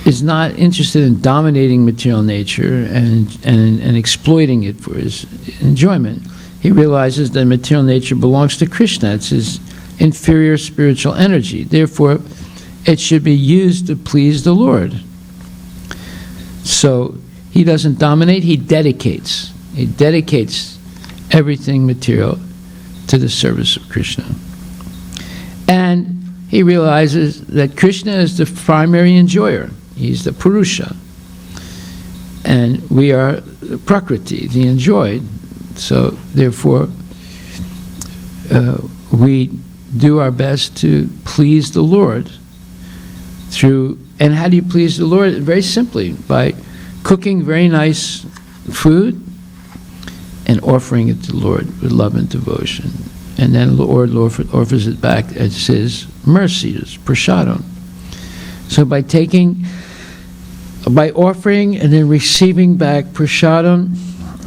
is not interested in dominating material nature and exploiting it for his enjoyment. He realizes that material nature belongs to Krishna. It's his inferior spiritual energy. Therefore, it should be used to please the Lord. So he doesn't dominate, he dedicates. He dedicates everything material to the service of Krishna. And he realizes that Krishna is the primary enjoyer. He's the Purusha. And we are the Prakriti, the enjoyed. So therefore, we do our best to please the Lord through, and how do you please the Lord? Very simply, by cooking very nice food and offering it to the Lord with love and devotion. And then the Lord offers it back as his mercy, as prasadam. So by offering and then receiving back prasadam,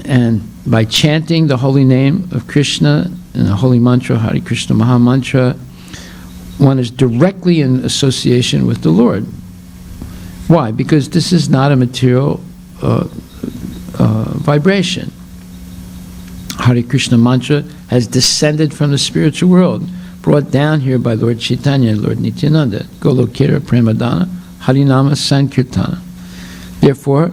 and by chanting the holy name of Krishna and the holy mantra, Hare Krishna Maha Mantra, one is directly in association with the Lord. Why? Because this is not a material vibration. Hare Krishna mantra has descended from the spiritual world, brought down here by Lord Chaitanya, Lord Nityananda, Golokera Premadana, Harinama Sankirtana. Therefore,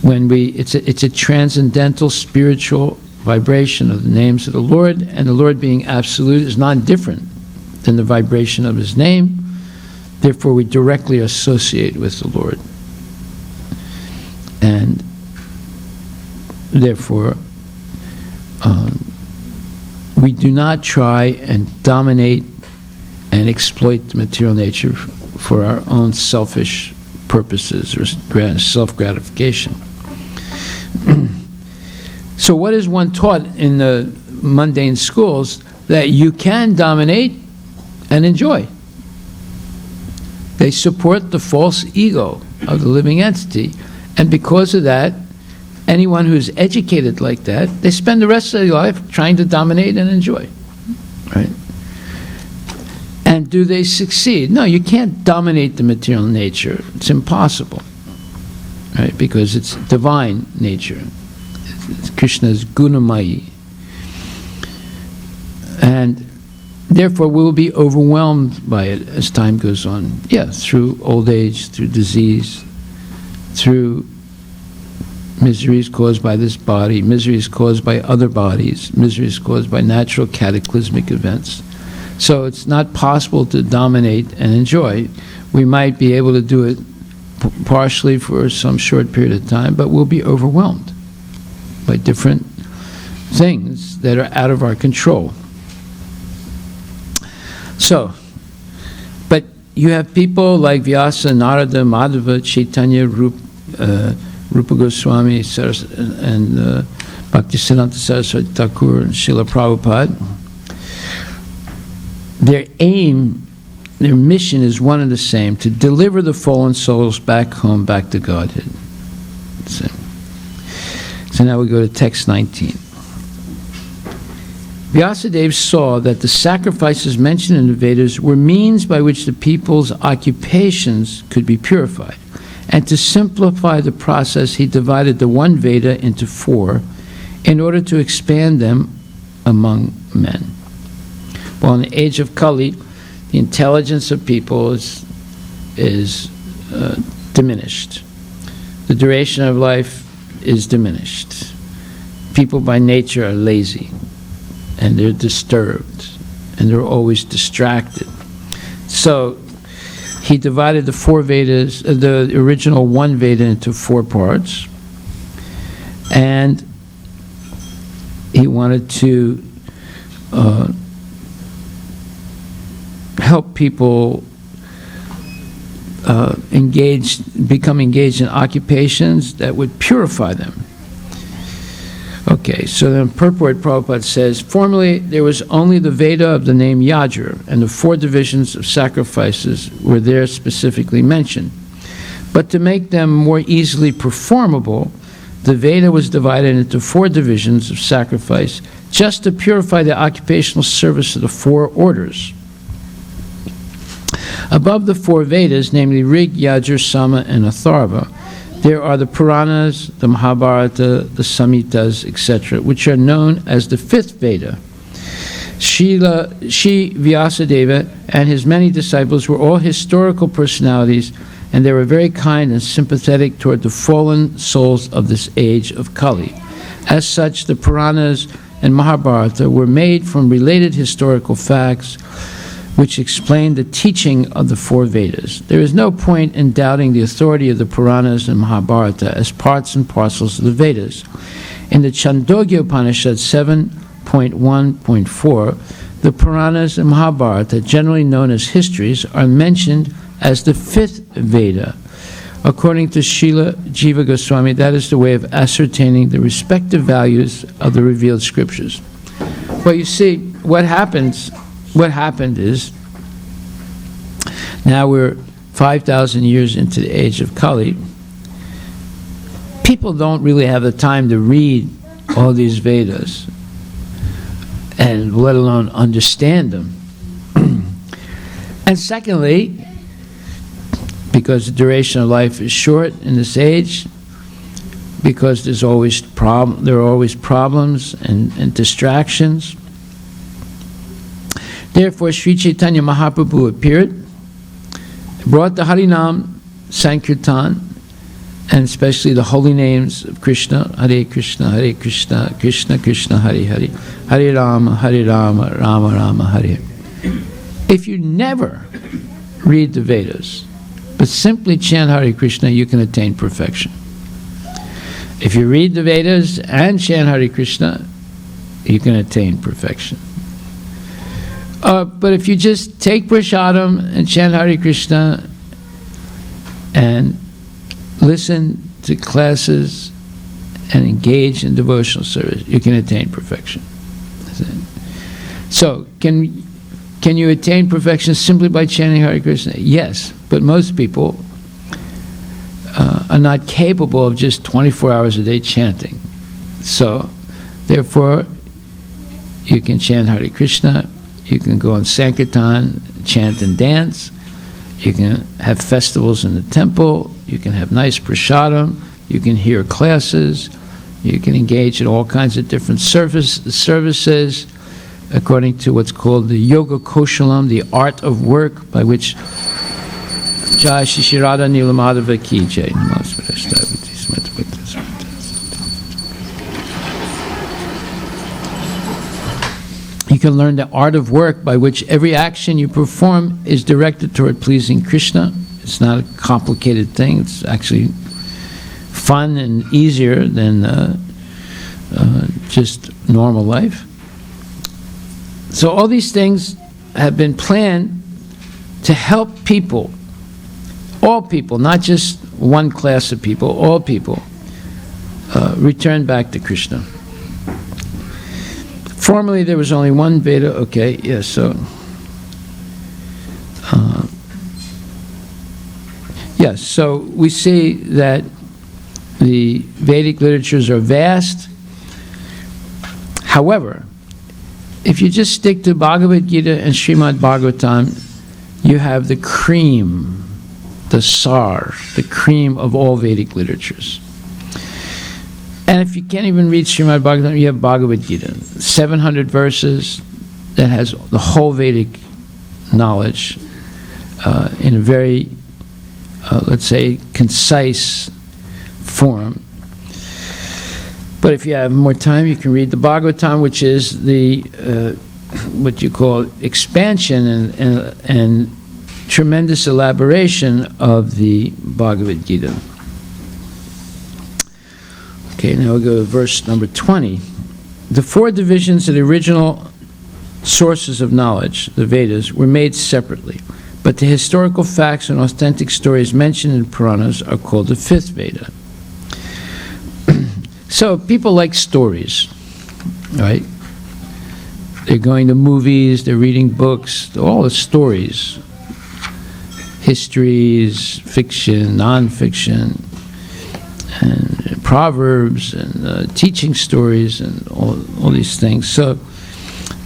when it's a transcendental spiritual vibration of the names of the Lord, and the Lord being absolute is not different than the vibration of his name. Therefore, we directly associate with the Lord. And therefore, we do not try and dominate and exploit the material nature for our own selfish purposes or self-gratification. So what is one taught in the mundane schools? That you can dominate and enjoy. They support the false ego of the living entity, and because of that, anyone who's educated like that, they spend the rest of their life trying to dominate and enjoy. Right? And do they succeed? No, you can't dominate the material nature. It's impossible. Right? Because it's divine nature. It's Krishna's gunamayi. And therefore we will be overwhelmed by it as time goes on. Yeah, through old age, through disease, through miseries caused by this body, miseries caused by other bodies, miseries caused by natural cataclysmic events. So it's not possible to dominate and enjoy. We might be able to do it partially for some short period of time, but we'll be overwhelmed by different things that are out of our control. So, but you have people like Vyasa, Narada, Madhava, Chaitanya, Rupa Goswami, and Bhaktisiddhanta Saraswati Thakur, and Srila Prabhupada. Their aim, their mission is one and the same: to deliver the fallen souls back home, back to Godhead. So now we go to text 19. Vyasadeva saw that the sacrifices mentioned in the Vedas were means by which the people's occupations could be purified. And to simplify the process, he divided the one Veda into 4 in order to expand them among men. Well, in the age of Kali, the intelligence of people is diminished. The duration of life is diminished. People by nature are lazy, and they're disturbed, and they're always distracted. So he divided the 4 Vedas, the original one Veda, into 4 parts, and he wanted to help people become engaged in occupations that would purify them. Okay, so then purport Prabhupada says, formerly there was only the Veda of the name Yajur, and the 4 divisions of sacrifices were there specifically mentioned. But to make them more easily performable, the Veda was divided into 4 divisions of sacrifice, just to purify the occupational service of the 4 orders. Above the 4 Vedas, namely Rig, Yajur, Sama, and Atharva, there are the Puranas, the Mahabharata, the Samhitas, etc., which are known as the 5th Veda. Shri Vyasadeva and his many disciples were all historical personalities, and they were very kind and sympathetic toward the fallen souls of this age of Kali. As such, the Puranas and Mahabharata were made from related historical facts which explain the teaching of the 4 Vedas. There is no point in doubting the authority of the Puranas and Mahabharata as parts and parcels of the Vedas. In the Chandogya Upanishad 7.1.4, the Puranas and Mahabharata, generally known as histories, are mentioned as the 5th Veda. According to Srila Jiva Goswami, that is the way of ascertaining the respective values of the revealed scriptures. Well, you see, what happened is, now we're 5,000 years into the age of Kali. People don't really have the time to read all these Vedas, and let alone understand them. And secondly, because the duration of life is short in this age, because there are always problems and distractions. Therefore, Sri Chaitanya Mahaprabhu appeared, brought the Harinam Sankirtan, and especially the holy names of Krishna, Hare Krishna, Krishna Krishna, Hare Hare, Hare Rama, Rama Rama, Hare. If you never read the Vedas, but simply chant Hare Krishna, you can attain perfection. If you read the Vedas and chant Hare Krishna, you can attain perfection. But if you just take prasadam and chant Hare Krishna and listen to classes and engage in devotional service, you can attain perfection. So, can you attain perfection simply by chanting Hare Krishna? Yes, but most people are not capable of just 24 hours a day chanting. So, therefore, you can chant Hare Krishna, you can go on Sankirtan, chant and dance, you can have festivals in the temple, you can have nice prasadam, you can hear classes, you can engage in all kinds of different services according to what's called the Yoga Koshalam, the art of work, by which Jai Shri Radha Nilamadhava Ki Jai. You can learn the art of work by which every action you perform is directed toward pleasing Krishna. It's not a complicated thing. It's actually fun and easier than just normal life. So all these things have been planned to help people, all people, not just one class of people, all people, return back to Krishna. Formerly, there was only one Veda. Okay, yes. So, yes. So we see that the Vedic literatures are vast. However, if you just stick to Bhagavad Gita and Srimad Bhagavatam, you have the cream, the sar, the cream of all Vedic literatures. And if you can't even read Srimad Bhagavatam, you have Bhagavad Gita, 700 verses that has the whole Vedic knowledge in a very, let's say, concise form. But if you have more time, you can read the Bhagavatam, which is the what you call expansion and tremendous elaboration of the Bhagavad Gita. Okay, now we'll go to verse number 20. The four divisions of the original sources of knowledge, the Vedas, were made separately, but the historical facts and authentic stories mentioned in Puranas are called the fifth Veda. So people like stories, right? They're going to movies, they're reading books, all the stories, histories, fiction, non-fiction, and proverbs and teaching stories and all these things. So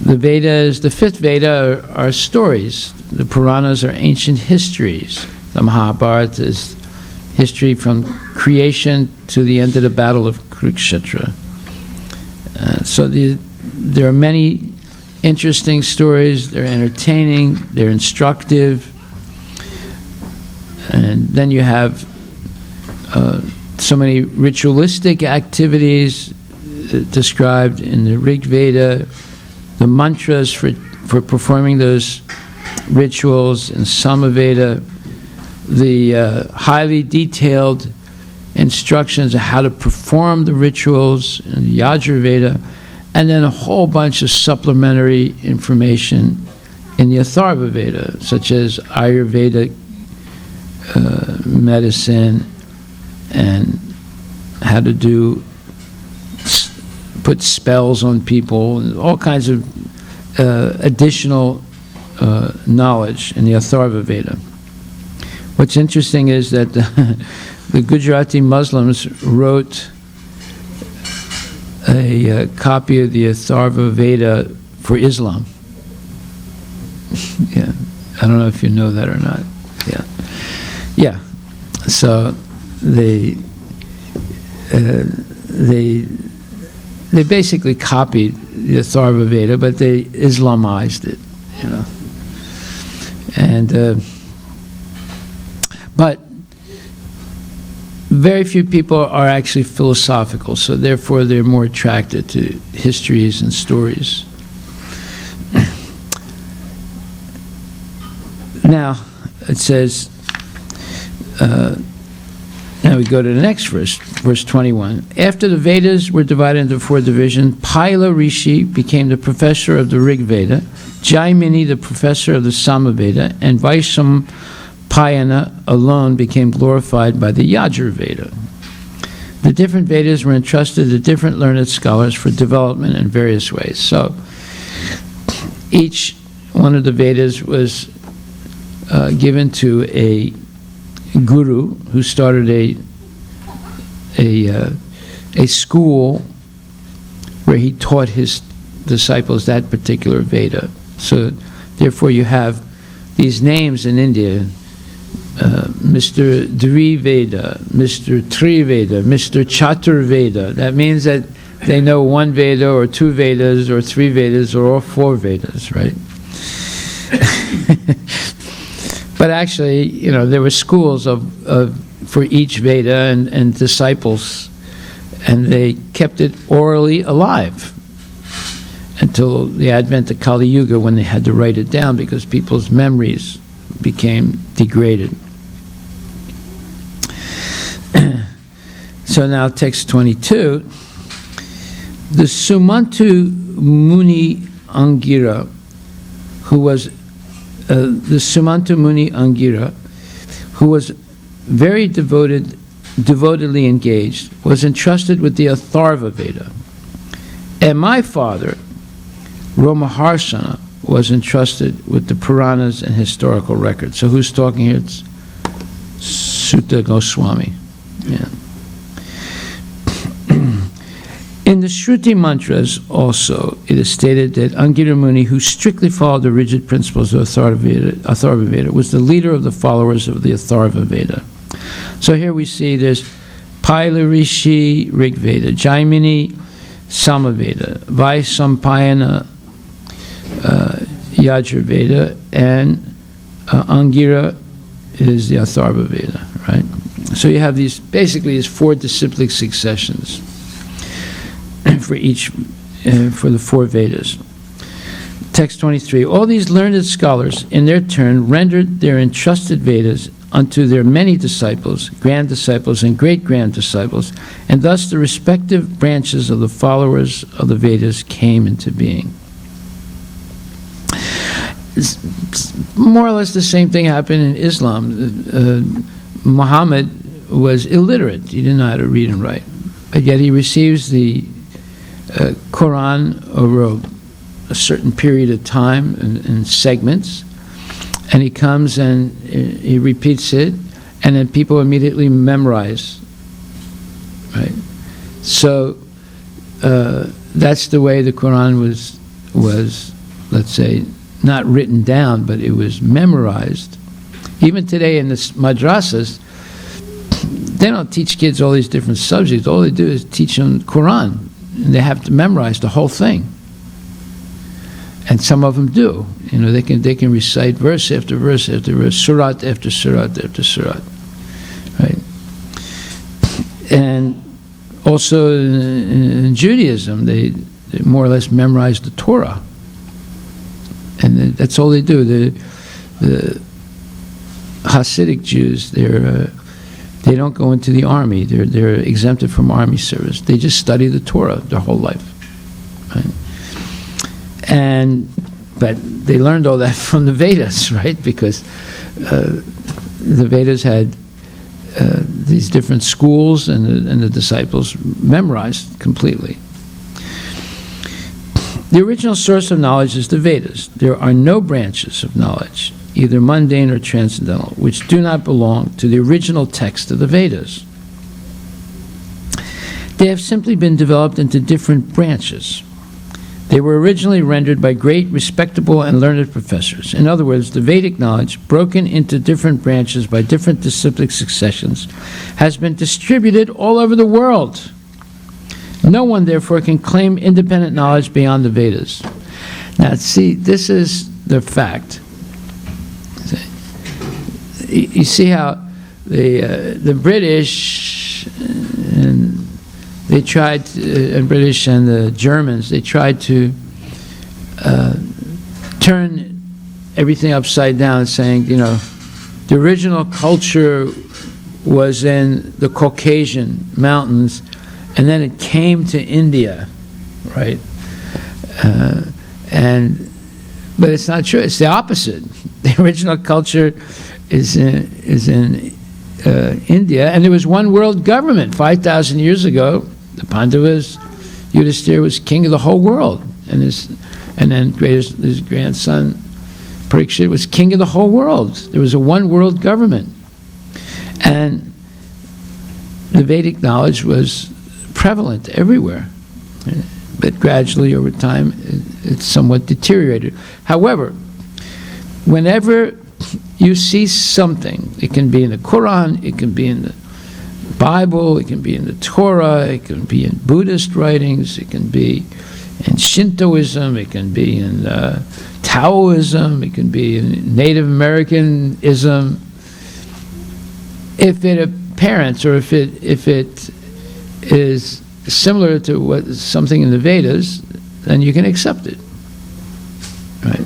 the Vedas, the fifth Veda are stories. The Puranas are ancient histories. The Mahabharata is history from creation to the end of the Battle of Kurukshetra. So there are many interesting stories. They're entertaining. They're instructive. And then you have so many ritualistic activities described in the Rig Veda, the mantras for performing those rituals in Samaveda, the highly detailed instructions of how to perform the rituals in the Yajurveda, and then a whole bunch of supplementary information in the Atharva Veda, such as Ayurvedic medicine and how to put spells on people, and all kinds of additional knowledge in the Atharva Veda. What's interesting is that the Gujarati Muslims wrote a copy of the Atharva Veda for Islam. Yeah, I don't know if you know that or not. Yeah. So they basically copied the Atharva Veda, but they Islamized it, you know. And but very few people are actually philosophical, so therefore they're more attracted to histories and stories. Now, it says, now we go to the next verse, verse 21. After the Vedas were divided into 4 divisions, Paila Rishi became the professor of the Rig Veda, Jaimini the professor of the Samaveda, and Vaishampayana alone became glorified by the Yajur Veda. The different Vedas were entrusted to different learned scholars for development in various ways. So each one of the Vedas was given to a guru who started a school where he taught his disciples that particular Veda. So therefore you have these names in India, Mr. Dviveda, Mr. Triveda, Mr. Chaturveda. That means that they know 1 Veda or 2 Vedas or 3 Vedas or all 4 Vedas, right? But actually, you know, there were schools for each Veda and disciples, and they kept it orally alive until the advent of Kali Yuga, when they had to write it down because people's memories became degraded. So now text 22, the Sumantu Muni Angira, who was the Sumantu Muni Angira, who was very devotedly engaged, was entrusted with the Atharva Veda. And my father, Romaharsana, was entrusted with the Puranas and historical records. So who's talking here? It's Sutta Goswami. Yeah. In the Shruti mantras also, it is stated that Angira Muni, who strictly followed the rigid principles of Atharva Veda, was the leader of the followers of the Atharva Veda. So here we see there's Paila Rishi Rig Veda, Jaimini Samaveda, Vaishampayana Yajur Veda, and Angira is the Atharva Veda, right? So you have these, basically, these 4 disciplic successions for each, for the 4 Vedas. Text 23, all these learned scholars, in their turn, rendered their entrusted Vedas unto their many disciples, grand disciples, and great-grand disciples, and thus the respective branches of the followers of the Vedas came into being. It's more or less the same thing happened in Islam. Muhammad was illiterate. He didn't know how to read and write. But yet he receives the Quran over a certain period of time in segments, and he comes and he repeats it, and then people immediately memorize, right? So that's the way the Quran was, let's say, not written down, but it was memorized. Even today in the madrasas, they don't teach kids all these different subjects. All they do is teach them Quran, and they have to memorize the whole thing. And some of them do. You know, they can recite verse after verse after verse, surat after surat after surat, right? And also in Judaism, they more or less memorize the Torah, and that's all they do. The Hasidic Jews, they don't go into the army. They're exempted from army service. They just study the Torah their whole life, right? But they learned all that from the Vedas, right? Because the Vedas had these different schools, and the disciples memorized completely. The original source of knowledge is the Vedas. There are no branches of knowledge, either mundane or transcendental, which do not belong to the original text of the Vedas. They have simply been developed into different branches. They were originally rendered by great, respectable, and learned professors. In other words, the Vedic knowledge, broken into different branches by different disciplic successions, has been distributed all over the world. No one, therefore, can claim independent knowledge beyond the Vedas. Now, see, this is the fact. You see how the British and they tried, British and the Germans, they tried to turn everything upside down, saying, the original culture was in the Caucasian mountains, and then it came to India, right? But it's not true. It's the opposite. The original culture is in India, and there was one world government 5,000 years ago. The Pandavas, Yudhishthira was king of the whole world, and then his grandson Parikshit was king of the whole world. There was a one world government, and the Vedic knowledge was prevalent everywhere. But gradually, over time, it's somewhat deteriorated. However, whenever you see something, it can be in the Quran, it can be in the Bible, it can be in the Torah, it can be in Buddhist writings, it can be in Shintoism, it can be in Taoism, it can be in Native Americanism. If it appears, or if it is similar to something in the Vedas, then you can accept it, right?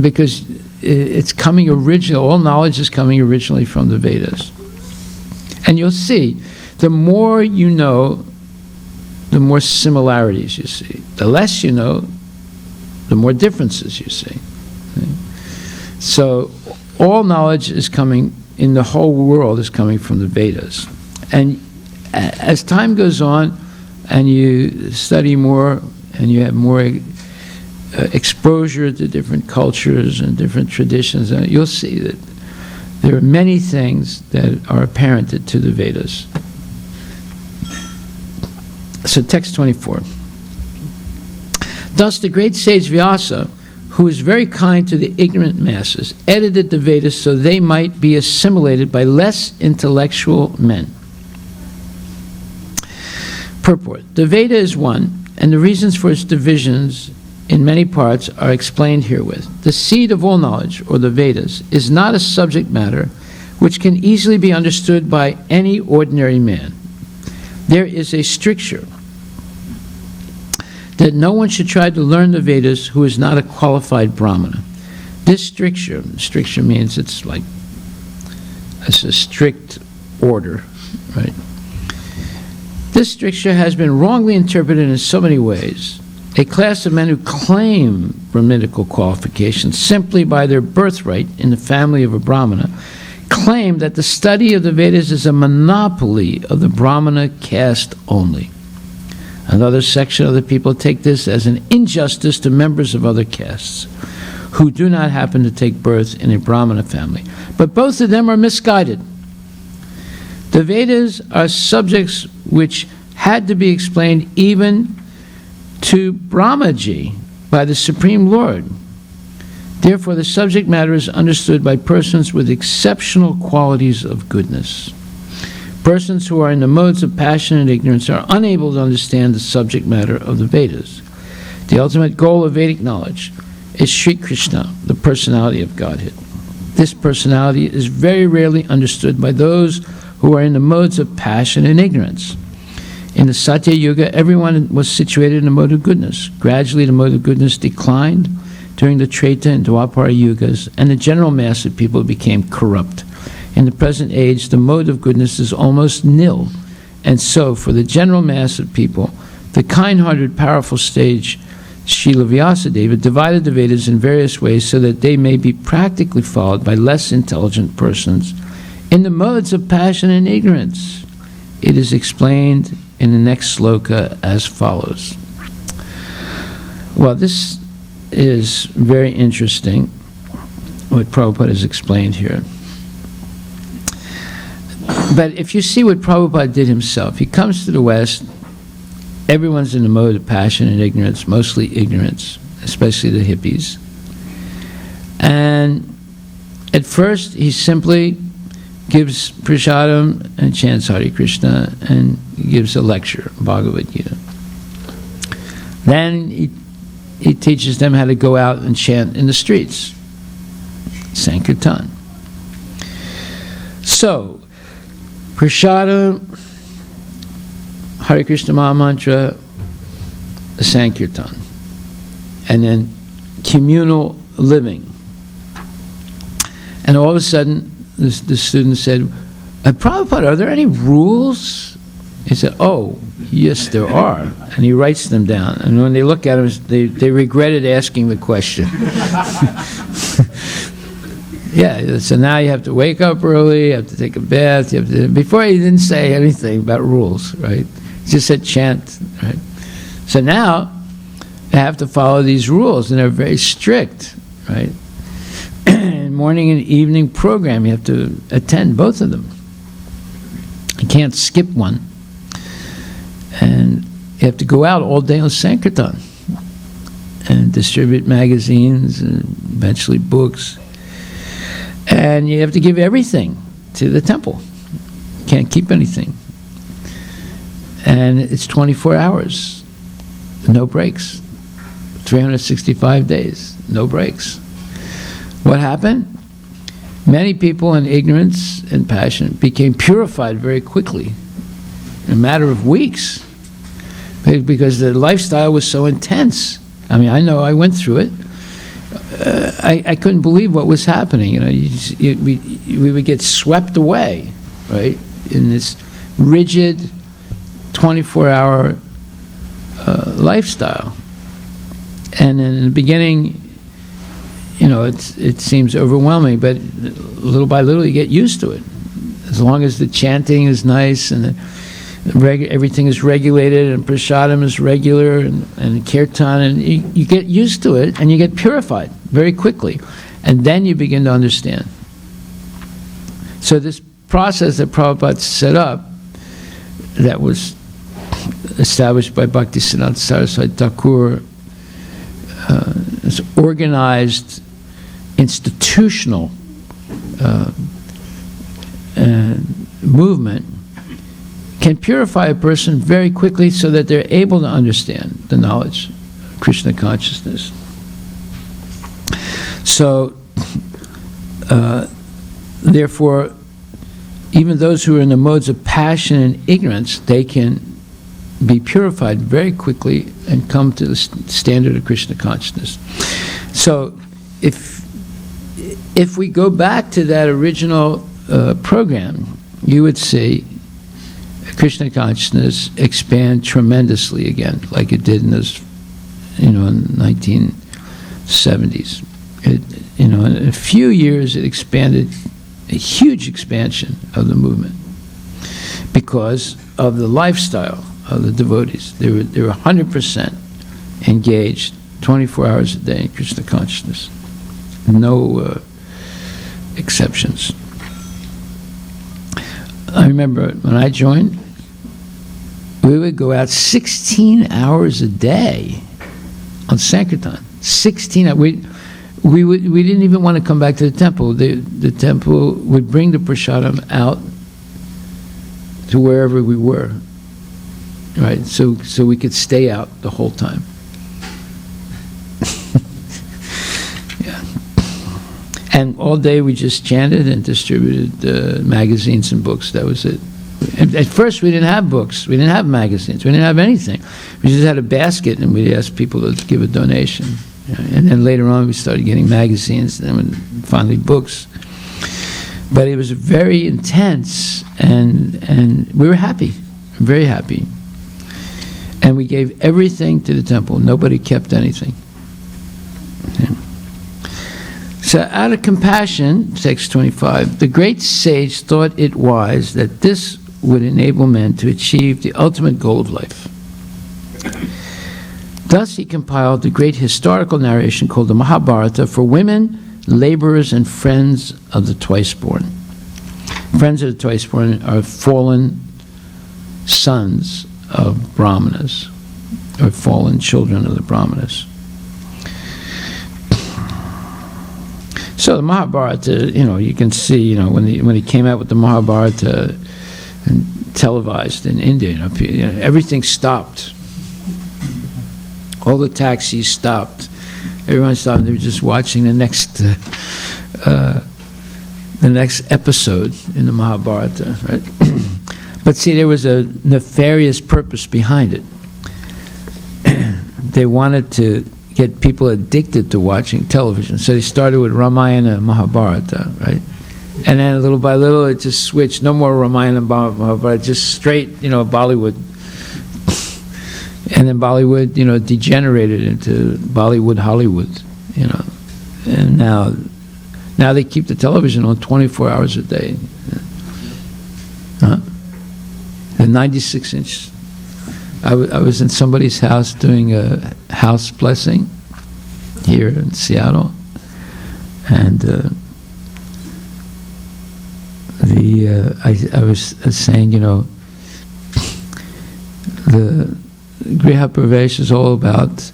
Because it's coming original. All knowledge is coming originally from the Vedas. And you'll see, the more you know, the more similarities you see. The less you know, the more differences you see. So all knowledge is coming, in the whole world, is coming from the Vedas. And as time goes on, and you study more, and you have more exposure to different cultures and different traditions, you'll see that there are many things that are apparent to the Vedas. So text 24. Thus the great sage Vyasa, who is very kind to the ignorant masses, edited the Vedas so they might be assimilated by less intellectual men. Purport. The Veda is one, and the reasons for its divisions in many parts are explained herewith. The seed of all knowledge, or the Vedas, is not a subject matter which can easily be understood by any ordinary man. There is a stricture that no one should try to learn the Vedas who is not a qualified Brahmana. This stricture means it's a strict order, right? This stricture has been wrongly interpreted in so many ways. A class of men who claim Brahminical qualifications simply by their birthright in the family of a Brahmana claim that the study of the Vedas is a monopoly of the Brahmana caste only. Another section of the people take this as an injustice to members of other castes who do not happen to take birth in a Brahmana family. But both of them are misguided. The Vedas are subjects which had to be explained even to Brahmaji by the Supreme Lord. Therefore, the subject matter is understood by persons with exceptional qualities of goodness. Persons who are in the modes of passion and ignorance are unable to understand the subject matter of the Vedas. The ultimate goal of Vedic knowledge is Sri Krishna, the personality of Godhead. This personality is very rarely understood by those who are in the modes of passion and ignorance. In the Satya Yuga, everyone was situated in the mode of goodness. Gradually, the mode of goodness declined during the Treta and Dwapara Yugas, and the general mass of people became corrupt. In the present age, the mode of goodness is almost nil, and so, for the general mass of people, the kind-hearted, powerful sage Srila Vyasadeva divided the Vedas in various ways so that they may be practically followed by less intelligent persons in the modes of passion and ignorance. It is explained in the next sloka as follows. Well, this is very interesting, what Prabhupada has explained here. But if you see what Prabhupada did himself, he comes to the West everyone's in the mode of passion and ignorance, mostly ignorance, especially the hippies. And at first, he simply gives prasadam and chants Hare Krishna and gives a lecture, Bhagavad Gita. Then he teaches them how to go out and chant in the streets, Sankirtan. So, prasadam, Hare Krishna Mahamantra, Sankirtan, and then communal living. And all of a sudden, the student said, Prabhupada, are there any rules? He said, oh, yes, there are. And he writes them down. And when they look at him, they regretted asking the question. Yeah, so now you have to wake up early, you have to take a bath, before he didn't say anything about rules, right? He just said chant, right? So now, you have to follow these rules, and they're very strict, right? Morning and evening program, you have to attend both of them. You can't skip one. And you have to go out all day on Sankirtan and distribute magazines and eventually books. And you have to give everything to the temple. You can't keep anything. And it's 24 hours, no breaks. 365 days, no breaks. What happened? Many people in ignorance and passion became purified very quickly, in a matter of weeks, because the lifestyle was so intense. I mean, I know I went through it. I couldn't believe what was happening. We would get swept away, right, in this rigid 24-hour lifestyle. And in the beginning, it seems overwhelming, but little by little you get used to it. As long as the chanting is nice and everything is regulated and prasadam is regular and kirtan, and you get used to it and you get purified very quickly. And then you begin to understand. So this process that Prabhupada set up, that was established by Bhaktisiddhanta Saraswati Thakur, this organized institutional movement, can purify a person very quickly so that they're able to understand the knowledge of Krishna consciousness. So, therefore, even those who are in the modes of passion and ignorance, they can be purified very quickly and come to the standard of Krishna consciousness. So, if we go back to that original program, you would see Krishna consciousness expand tremendously again, like it did in those, in 1970s. In a few years, it expanded, a huge expansion of the movement, because of the lifestyle of the devotees. They were 100% engaged, 24 hours a day in Krishna consciousness. No exceptions. I remember when I joined, we would go out 16 hours a day on Sankirtan. 16 hours. We didn't even want to come back to the temple. The temple would bring the prasadam out to wherever we were, right? So we could stay out the whole time. Yeah. And all day we just chanted and distributed magazines and books. That was it. And at first we didn't have books. We didn't have magazines. We didn't have anything. We just had a basket, and we'd ask people to give a donation. And then later on we started getting magazines, and then finally books. But it was very intense, and we were happy, very happy. And we gave everything to the temple. Nobody kept anything. Okay. So out of compassion, text 25, the great sage thought it wise that this would enable men to achieve the ultimate goal of life. Thus he compiled the great historical narration called the Mahabharata for women, laborers, and friends of the twice-born. Friends of the twice-born are fallen sons of Brahmanas. or fallen children of the Brahmanas. So the Mahabharata, you can see, when he came out with the Mahabharata and televised in India, everything stopped. All the taxis stopped. Everyone stopped. They were just watching the next episode in the Mahabharata, right? But see, there was a nefarious purpose behind it. They wanted to get people addicted to watching television. So they started with Ramayana and Mahabharata, right? And then little by little it just switched. No more Ramayana and Mahabharata, just straight, Bollywood. And then Bollywood, degenerated into Bollywood Hollywood, And now they keep the television on 24 hours a day. Huh? The 96-inch. I was in somebody's house doing a house blessing here in Seattle, and I was saying, the Griha Pravesh is all about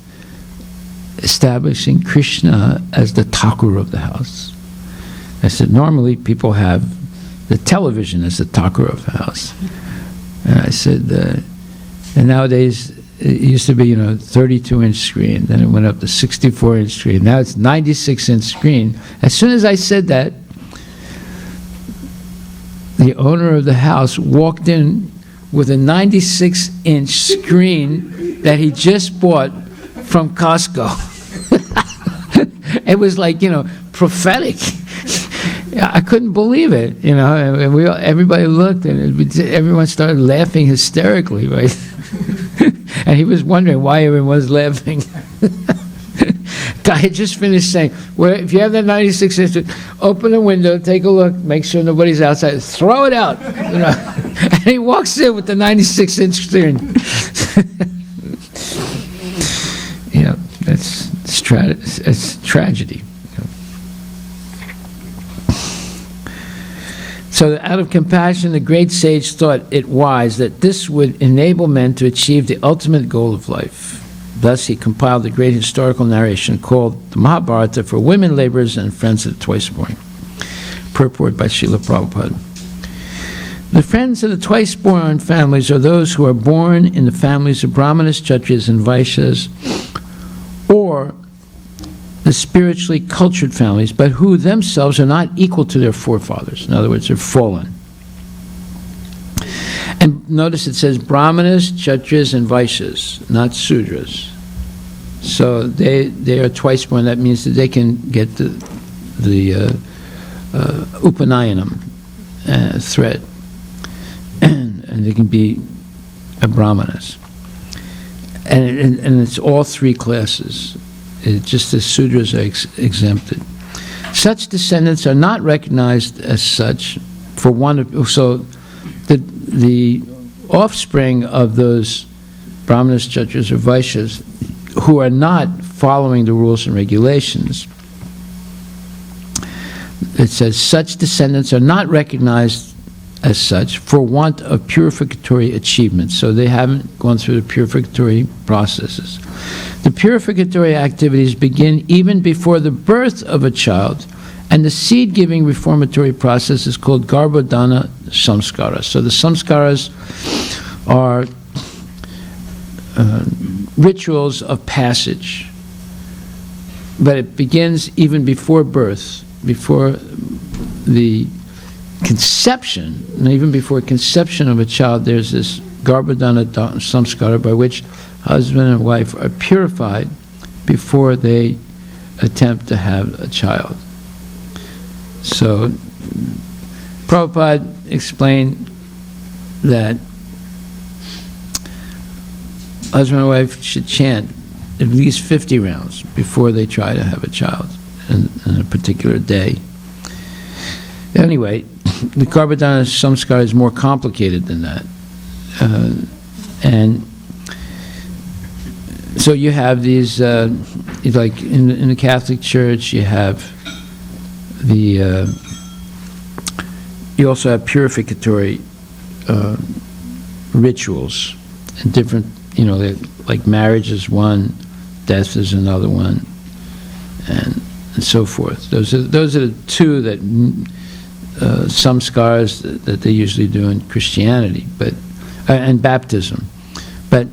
establishing Krishna as the Thakur of the house. I said, normally people have the television as the Thakur of the house. And I said, and nowadays, it used to be, 32-inch screen. Then it went up to 64-inch screen. Now it's 96-inch screen. As soon as I said that, the owner of the house walked in with a 96-inch screen that he just bought from Costco. It was like, prophetic. I couldn't believe it, and everybody looked, and everyone started laughing hysterically, right? And he was wondering why everyone was laughing. I had just finished saying, well, if you have that 96-inch, open the window, take a look, make sure nobody's outside, throw it out. And he walks in with the 96-inch screen. It's tragedy. So out of compassion, the great sage thought it wise that this would enable men to achieve the ultimate goal of life. Thus he compiled the great historical narration called the Mahabharata for women, laborers, and friends of the twice-born. Purport by Srila Prabhupada. The friends of the twice-born families are those who are born in the families of Brahmanas, Kshatriyas, and Vaishyas, or the spiritually cultured families, but who themselves are not equal to their forefathers. In other words, they're fallen. And notice it says Brahmanas, Kshatriyas, and Vaishyas, not Sudras. So they are twice born. That means that they can get the Upanayanam thread, and they can be Brahmanas. And it's all three classes. Just the Sudras are exempted. Such descendants are not recognized as such for one of, so the offspring of those Brahmanas, Kshatriyas, or Vaishyas who are not following the rules and regulations, it says such descendants are not recognized as such for want of purificatory achievements. So they haven't gone through the purificatory processes. The purificatory activities begin even before the birth of a child, and the seed-giving reformatory process is called Garbhodana Samskara. So the samskaras are rituals of passage, but it begins even before birth, before the conception, and even before conception of a child. There's this Garbhodana Samskara by which husband and wife are purified before they attempt to have a child. So Prabhupada explained that husband and wife should chant at least 50 rounds before they try to have a child in a particular day. Anyway, the Garbhodana Samskara is more complicated than that. And so you have these, like in the Catholic Church, you have you also have purificatory rituals and different like marriage is one, death is another one, and so forth. Those are the two that samskars that they usually do in Christianity, but and baptism. But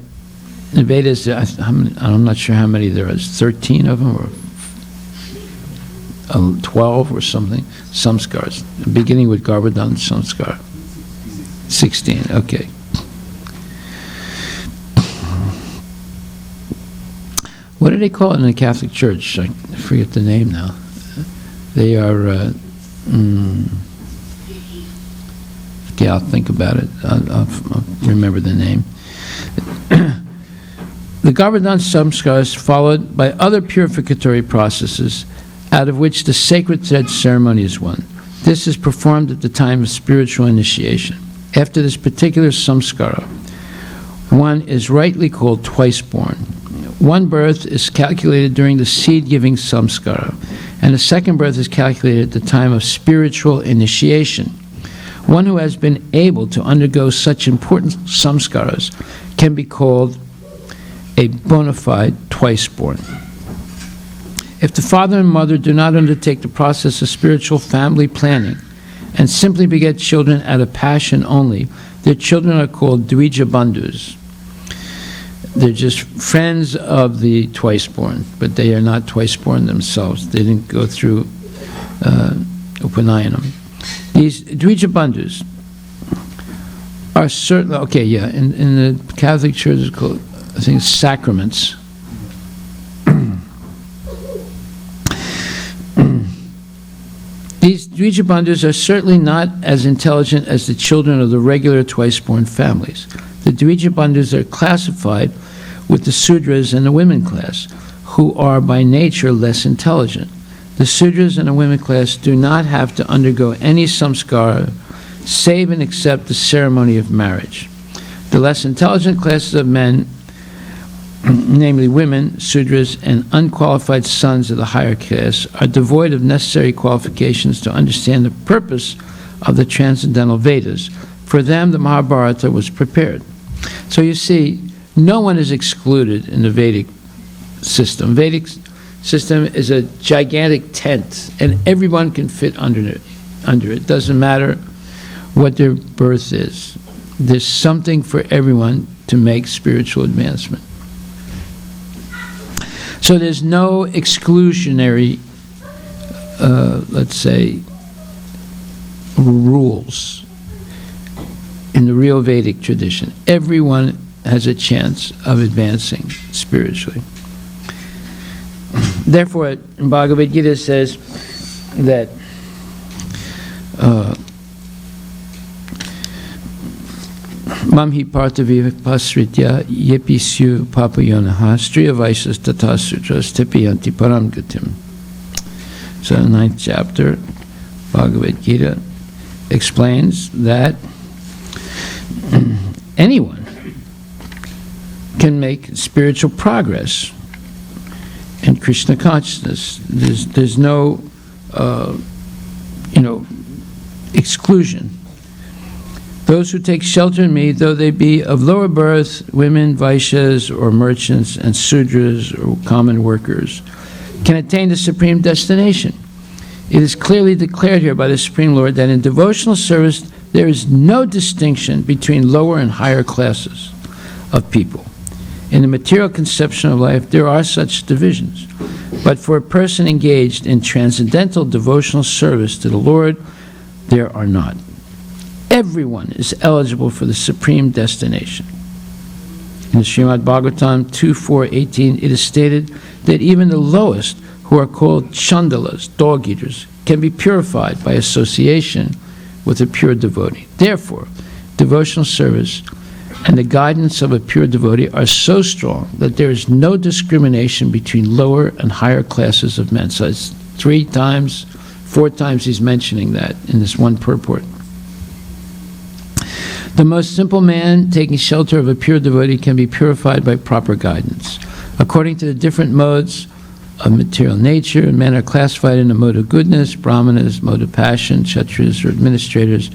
in the Vedas, I'm not sure how many there is, 13 of them, or 12 or something, samskars, beginning with Garbhadan samskar. 16, okay. What do they call it in the Catholic Church? I forget the name now. They are, okay, I'll think about it. I'll remember the name. The Garbhadan samskars followed by other purificatory processes, out of which the sacred thread ceremony is one. This is performed at the time of spiritual initiation. After this particular samskara, one is rightly called twice born. One birth is calculated during the seed-giving samskara, and the second birth is calculated at the time of spiritual initiation. One who has been able to undergo such important samskaras can be called a bona fide twice born. If the father and mother do not undertake the process of spiritual family planning and simply beget children out of passion only, their children are called dvija bandhus. They're just friends of the twice born, but they are not twice born themselves. They didn't go through Upanayanam. These dvija bandhus are certainly, in the Catholic Church it's called, I think, sacraments. These dvija bandhus are certainly not as intelligent as the children of the regular twice-born families. The dvija bandhus are classified with the Sudras and the women class, who are by nature less intelligent. The Sudras and the women class do not have to undergo any samskara save and except the ceremony of marriage. The less intelligent classes of men, namely women, Sudras, and unqualified sons of the higher class, are devoid of necessary qualifications to understand the purpose of the transcendental Vedas. For them, the Mahabharata was prepared. So you see, no one is excluded in the Vedic system. Vedic system is a gigantic tent, and everyone can fit under it. Doesn't matter what their birth is. There's something for everyone to make spiritual advancement. So there's no exclusionary, let's say, rules in the real Vedic tradition. Everyone has a chance of advancing spiritually. Therefore, in Bhagavad Gita says that Mamhi parthaviva pasritya yepisyu papayonaha striya vaisas tata sutras tipiyanti param gatim. So the 9th chapter, Bhagavad Gita, explains that anyone can make spiritual progress in Krishna consciousness. There's no, exclusion. Those who take shelter in me, though they be of lower birth, women, Vaishyas, or merchants, and Sudras, or common workers, can attain the supreme destination. It is clearly declared here by the Supreme Lord that in devotional service there is no distinction between lower and higher classes of people. In the material conception of life, there are such divisions. But for a person engaged in transcendental devotional service to the Lord, there are not. Everyone is eligible for the supreme destination. In the Srimad Bhagavatam 2.4.18, it is stated that even the lowest, who are called chandalas, dog-eaters, can be purified by association with a pure devotee. Therefore, devotional service and the guidance of a pure devotee are so strong that there is no discrimination between lower and higher classes of men. So it's 4 times he's mentioning that in this one purport. The most simple man taking shelter of a pure devotee can be purified by proper guidance. According to the different modes of material nature, men are classified in the mode of goodness, brahmanas, mode of passion, kshatriyas, or administrators,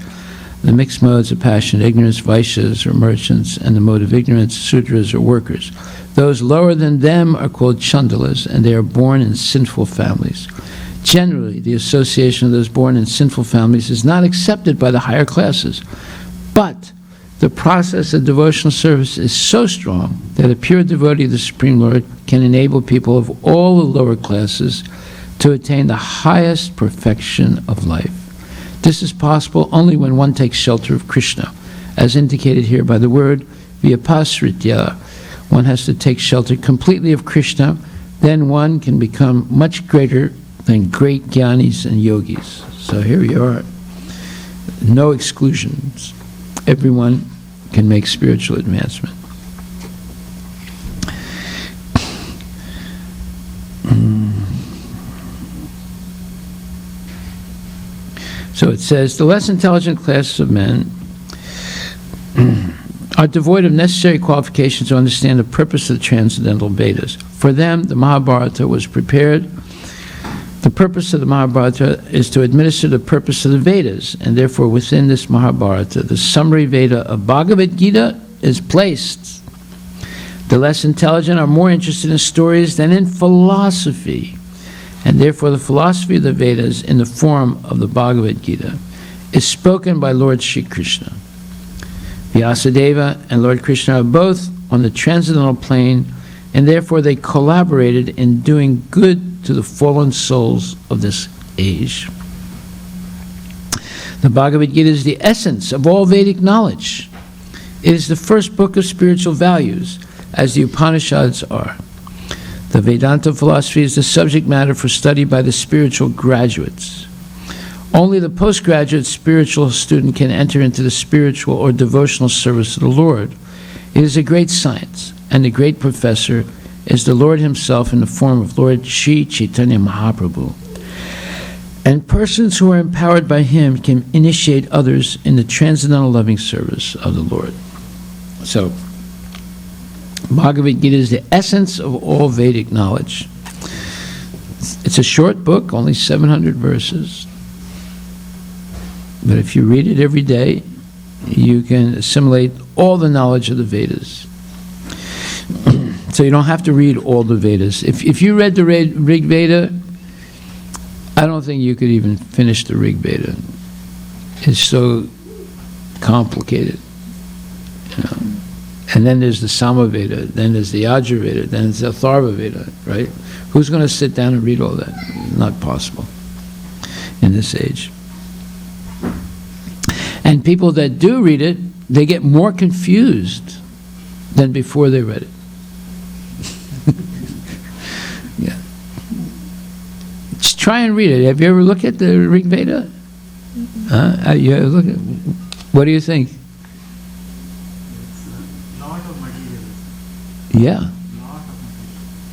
The mixed modes of passion, ignorance, Vaishyas or merchants, and the mode of ignorance, Sudras or workers. Those lower than them are called Chandalas, and they are born in sinful families. Generally, the association of those born in sinful families is not accepted by the higher classes, but the process of devotional service is so strong that a pure devotee of the Supreme Lord can enable people of all the lower classes to attain the highest perfection of life. This is possible only when one takes shelter of Krishna, as indicated here by the word vyapasritya. One has to take shelter completely of Krishna, then one can become much greater than great jnanis and yogis. So here we are. No exclusions. Everyone can make spiritual advancement. So it says, the less intelligent classes of men are devoid of necessary qualifications to understand the purpose of the transcendental Vedas. For them, the Mahabharata was prepared. The purpose of the Mahabharata is to administer the purpose of the Vedas, and therefore within this Mahabharata, the summary Veda of Bhagavad Gita is placed. The less intelligent are more interested in stories than in philosophy, and therefore the philosophy of the Vedas in the form of the Bhagavad Gita is spoken by Lord Shri Krishna. Vyasadeva and Lord Krishna are both on the transcendental plane, and therefore they collaborated in doing good to the fallen souls of this age. The Bhagavad Gita is the essence of all Vedic knowledge. It is the first book of spiritual values, as the Upanishads are. The Vedanta philosophy is the subject matter for study by the spiritual graduates. Only the postgraduate spiritual student can enter into the spiritual or devotional service of the Lord. It is a great science, and the great professor is the Lord himself in the form of Lord Shri Chaitanya Mahaprabhu. And persons who are empowered by him can initiate others in the transcendental loving service of the Lord. So, Bhagavad Gita is the essence of all Vedic knowledge. It's a short book, only 700 verses. But if you read it every day, you can assimilate all the knowledge of the Vedas. So you don't have to read all the Vedas. If you read the Rig Veda, I don't think you could even finish the Rig Veda. It's so complicated. You know. And then there's the Sama Veda, then there's the Yajur Veda, then there's the Atharva Veda, right? Who's going to sit down and read all that? Not possible in this age. And people that do read it, they get more confused than before they read it. Yeah. Just try and read it. Have you ever looked at the Rig Veda? You ever look at, what do you think? It's a lot of material. Yeah. Lot of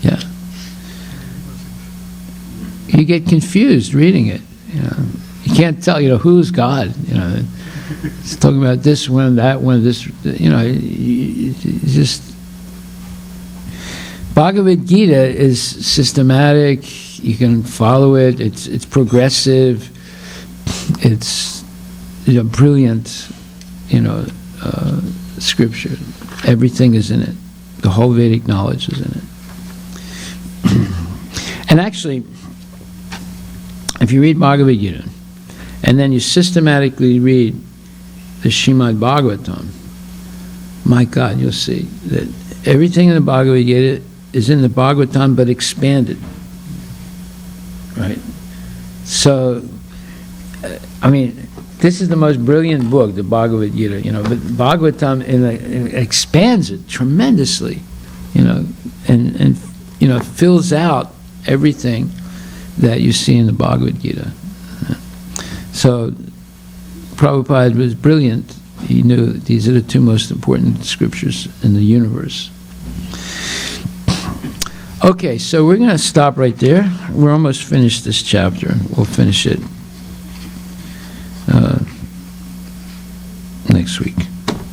material. Yeah. You get confused reading it. You know, you can't tell. You know, who's God? You know, it's talking about this one, that one, this. You know, you just. Bhagavad Gita is systematic. You can follow it. It's progressive. It's brilliant. You know, scripture. Everything is in it. The whole Vedic knowledge is in it. And actually, if you read Bhagavad Gita, and then you systematically read the Srimad Bhagavatam, my God, you'll see that everything in the Bhagavad Gita is in the Bhagavatam, but expanded. Right? So, I mean, this is the most brilliant book, the Bhagavad Gita, you know, but Bhagavatam expands it tremendously, you know, and you know, fills out everything that you see in the Bhagavad Gita. So, Prabhupada was brilliant. He knew these are the two most important scriptures in the universe. Okay, so we're going to stop right there. We're almost finished this chapter. We'll finish it next week.